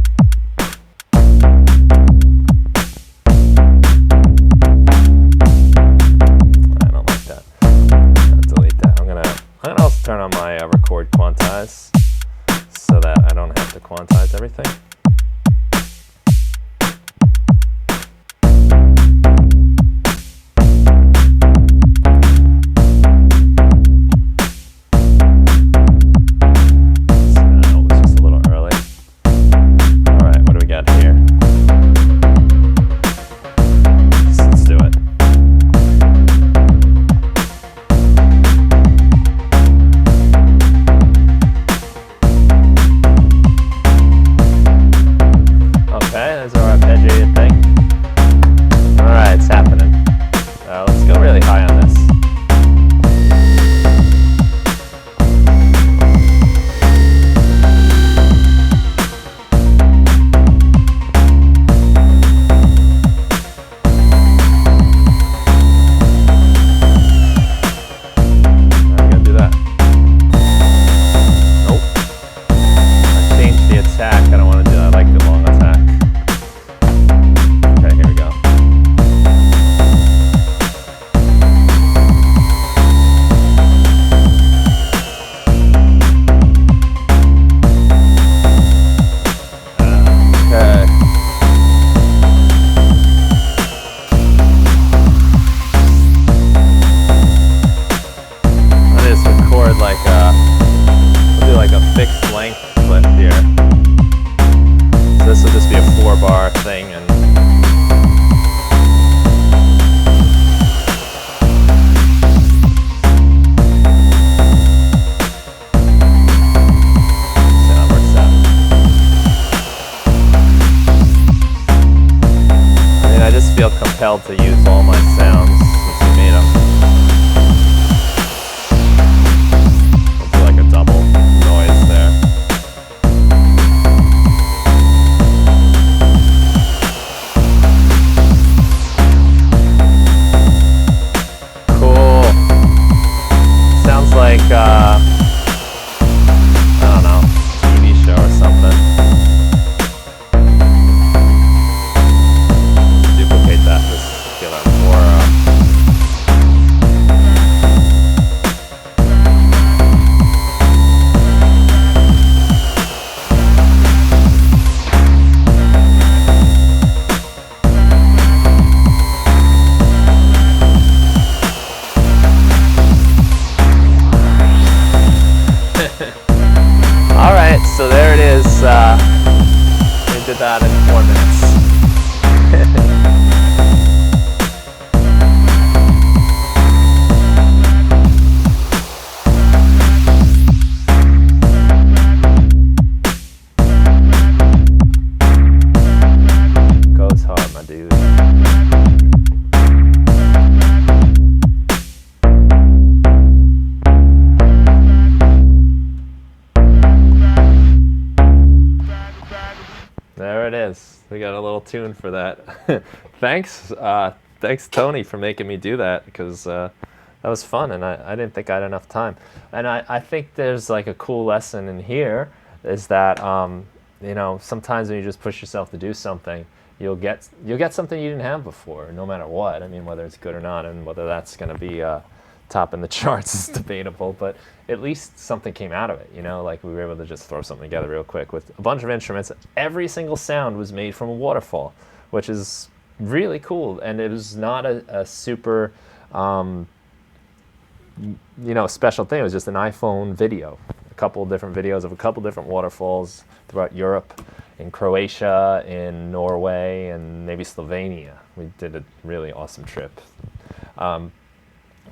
I don't like that. I'll delete that. I'm gonna also turn on my record quantize so that I don't have to quantize everything. Compelled to use all my sounds since we made them. We'll do like a double noise there. Cool. Sounds like I don't know, TV show or something. Duplicate that. Let's get a more We got a little tune for that. Thanks, thanks Tony for making me do that, because that was fun, and I didn't think I had enough time. And I think there's like a cool lesson in here, is that you know, sometimes when you just push yourself to do something, you'll get something you didn't have before, no matter what. I mean, whether it's good or not, and whether that's going to be top in the charts is debatable, but at least something came out of it, you know, like we were able to just throw something together real quick with a bunch of instruments. Every single sound was made from a waterfall, which is really cool, and it was not a super you know, special thing. It was just an iPhone video, a couple of different videos of a couple different waterfalls throughout Europe, in Croatia, in Norway, and maybe Slovenia. We did a really awesome trip.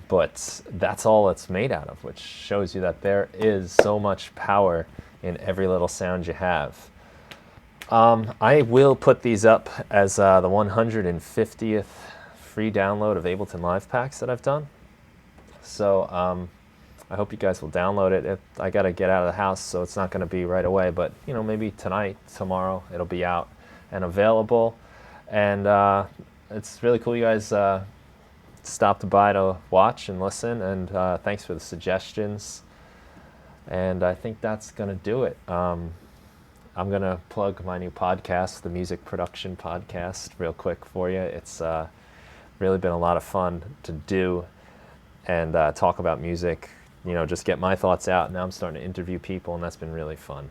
But that's all it's made out of, which shows you that there is so much power in every little sound you have. I will put these up as the 150th free download of Ableton Live Packs that I've done. So I hope you guys will download it. I got to get out of the house, so it's not going to be right away. But, you know, maybe tonight, tomorrow, it'll be out and available. And it's really cool you guys stopped by to watch and listen. And thanks for the suggestions. And I think that's going to do it. I'm going to plug my new podcast, the Music Production Podcast, real quick for you. It's really been a lot of fun to do and talk about music, you know, just get my thoughts out. Now I'm starting to interview people, and that's been really fun.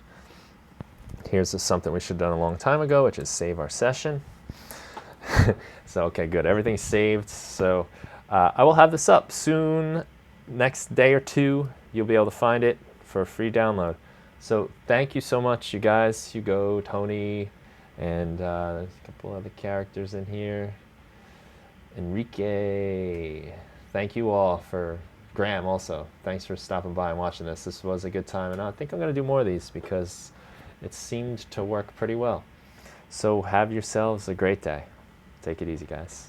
Here's something we should have done a long time ago, which is save our session. So, okay, good. Everything's saved. So I will have this up soon. Next day or two, you'll be able to find it for a free download. So thank you so much, you guys. Hugo, Tony, and there's a couple other characters in here. Enrique. Thank you all for Graham also. Thanks for stopping by and watching this. This was a good time, and I think I'm going to do more of these because it seemed to work pretty well. So have yourselves a great day. Take it easy, guys.